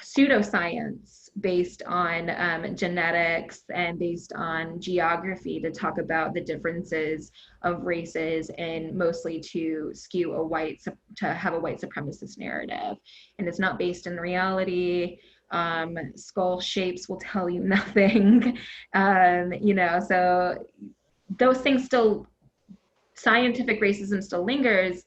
pseudoscience based on genetics and based on geography to talk about the differences of races, and mostly to skew to have a white supremacist narrative. And it's not based in reality. Skull shapes will tell you nothing. So those things still, scientific racism still lingers.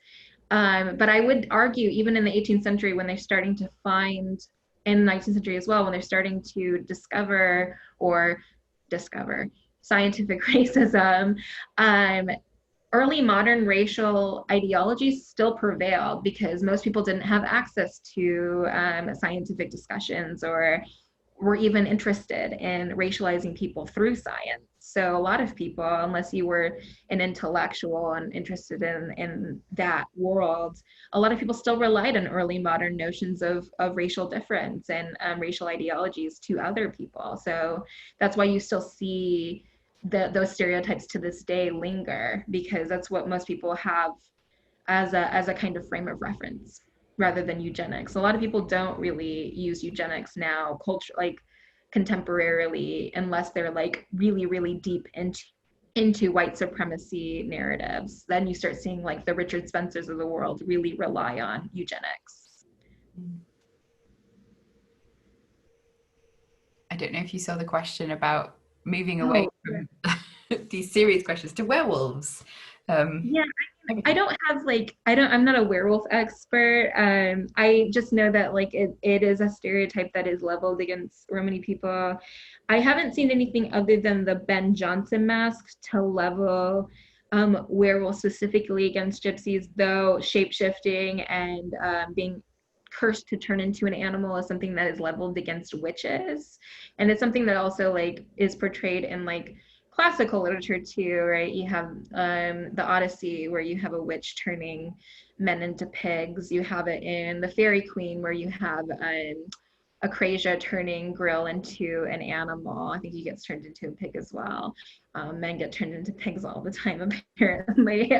But I would argue, even in the 18th century, when they're starting to find, in the 19th century as well, when they're starting to discover scientific racism, early modern racial ideologies still prevailed because most people didn't have access to scientific discussions or were even interested in racializing people through science. So a lot of people, unless you were an intellectual and interested in that world, a lot of people still relied on early modern notions of racial difference and racial ideologies to other people. So that's why you still see those stereotypes to this day linger, because that's what most people have as a kind of frame of reference, rather than eugenics. A lot of people don't really use eugenics now, contemporarily, unless they're like really, really deep into white supremacy narratives. Then you start seeing like the Richard Spencers of the world really rely on eugenics. I don't know if you saw the question about moving away from these serious questions to werewolves. Yeah, I don't have I'm not a werewolf expert. I just know that it is a stereotype that is leveled against Romani people. I haven't seen anything other than the Ben Jonson mask to level werewolves specifically against gypsies, though shape-shifting and being cursed to turn into an animal is something that is leveled against witches. And it's something that also is portrayed in classical literature too, right? You have the Odyssey, where you have a witch turning men into pigs. You have it in the Fairy Queen, where you have Acrasia turning Grill into an animal. I think he gets turned into a pig as well. Men get turned into pigs all the time, apparently.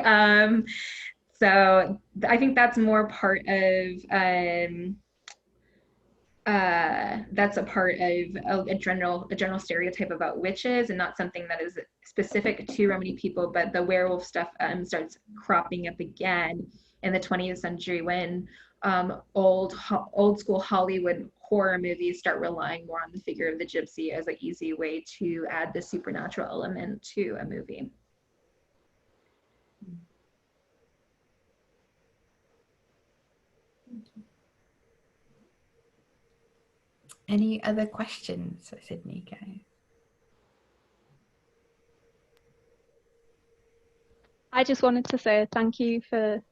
So I think that's more part of that's a part of a general stereotype about witches, and not something that is specific to Romani people. But the werewolf stuff starts cropping up again in the 20th century when old school Hollywood horror movies start relying more on the figure of the gypsy as an easy way to add the supernatural element to a movie. Any other questions for Sydnee, guys? I just wanted to say thank you for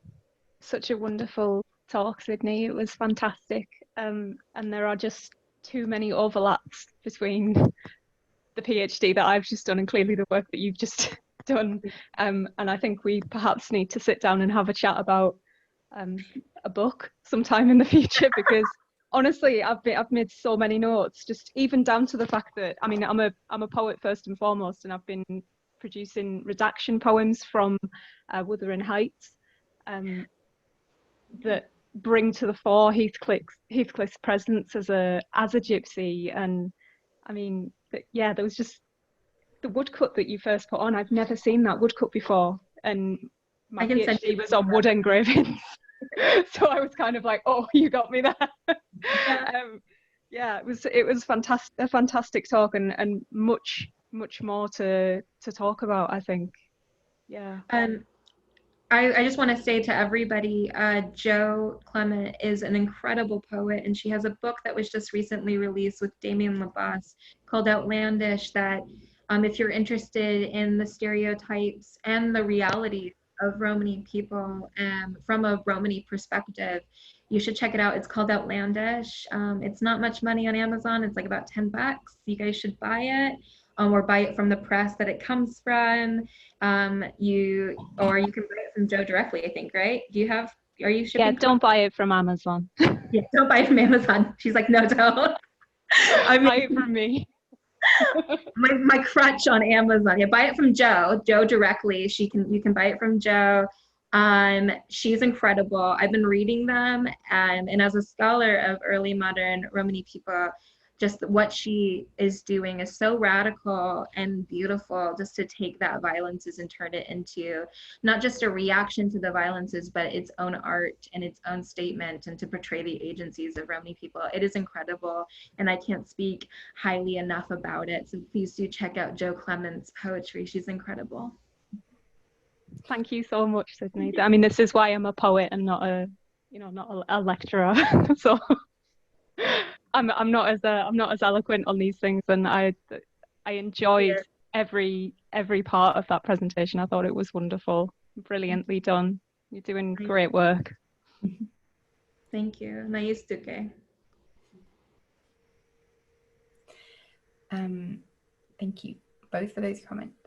such a wonderful talk, Sydnee. It was fantastic. And there are just too many overlaps between the PhD that I've just done and clearly the work that you've just done. And I think we perhaps need to sit down and have a chat about a book sometime in the future, because honestly, I've made so many notes, just even down to the fact that, I mean, I'm a poet first and foremost, and I've been producing redaction poems from Wuthering Heights that bring to the fore Heathcliff's presence as a gypsy. And I mean, yeah, there was just the woodcut that you first put on. I've never seen that woodcut before, and my PhD was on wood engravings. So I was kind of like, oh, you got me there. Yeah, it was fantastic, a fantastic talk, and much more to talk about, I think. Yeah. I just want to say to everybody, Jo Clement is an incredible poet, and she has a book that was just recently released with Damien Labas called Outlandish, that if you're interested in the stereotypes and the reality of Romani people from a Romani perspective, you should check it out. It's called Outlandish. It's not much money on Amazon. It's like about $10. You guys should buy it. Or buy it from the press that it comes from. You can buy it from Jo directly, I think, right? Are you shipping? Yeah, don't buy it from Amazon. Yeah, don't buy it from Amazon. She's like, no, don't. Buy it from me. my crutch on Amazon. Yeah, buy it from Jo directly. You can buy it from Jo. She's incredible. I've been reading them, and as a scholar of early modern Romani people, just what she is doing is so radical and beautiful, just to take that violences and turn it into not just a reaction to the violences, but its own art and its own statement, and to portray the agencies of Romani people. It is incredible, and I can't speak highly enough about it. So please do check out Jo Clement's poetry. She's incredible. Thank you so much, Sydnee. I mean, this is why I'm a poet and not a lecturer. So I'm not as eloquent on these things, and I enjoyed every part of that presentation. I thought it was wonderful, brilliantly done. You're doing great work. Thank you. Naistuke. Thank you both for those comments.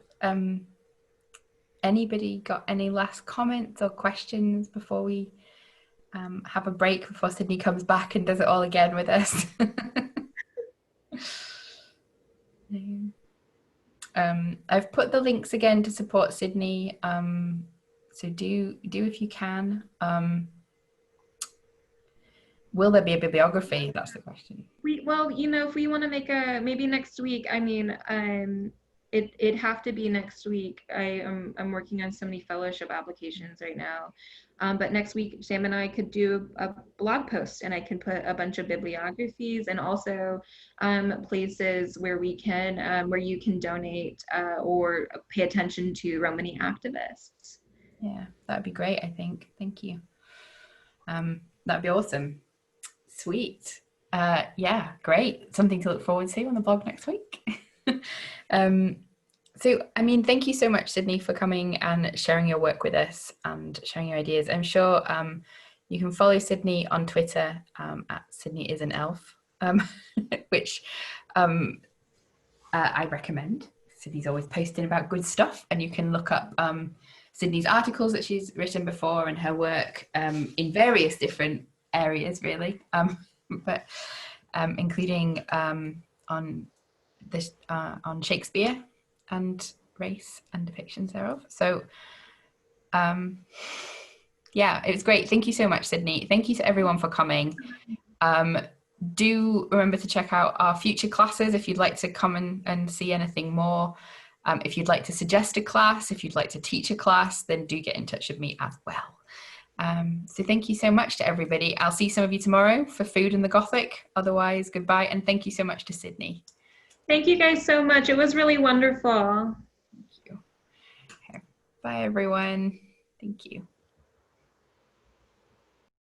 Anybody got any last comments or questions before we have a break, before Sydnee comes back and does it all again with us? I've put the links again to support Sydnee, so do if you can. Will there be a bibliography? That's the question. Well, if we want to make maybe next week, I mean, it'd have to be next week. I'm working on so many fellowship applications right now. But next week, Sam and I could do a blog post, and I can put a bunch of bibliographies, and also places where you can donate or pay attention to Romani activists. Yeah, that'd be great, I think. Thank you. That'd be awesome. Sweet. Yeah, great. Something to look forward to on the blog next week. So, I mean, thank you so much, Sydnee, for coming and sharing your work with us and sharing your ideas. I'm sure you can follow Sydnee on Twitter at sydneeisanelf, which I recommend. Sydnee's always posting about good stuff, and you can look up Sydnee's articles that she's written before and her work in various different areas, really, but including on this on Shakespeare and race and depictions thereof. So yeah, it was great. Thank you so much, Sydnee. Thank you to everyone for coming. Do remember to check out our future classes if you'd like to come and see anything more. If you'd like to suggest a class, if you'd like to teach a class, then do get in touch with me as well. So thank you so much to everybody. I'll see some of you tomorrow for food in the Gothic. Otherwise, goodbye. And thank you so much to Sydnee. Thank you guys so much. It was really wonderful. Thank you. Okay. Bye, everyone. Thank you.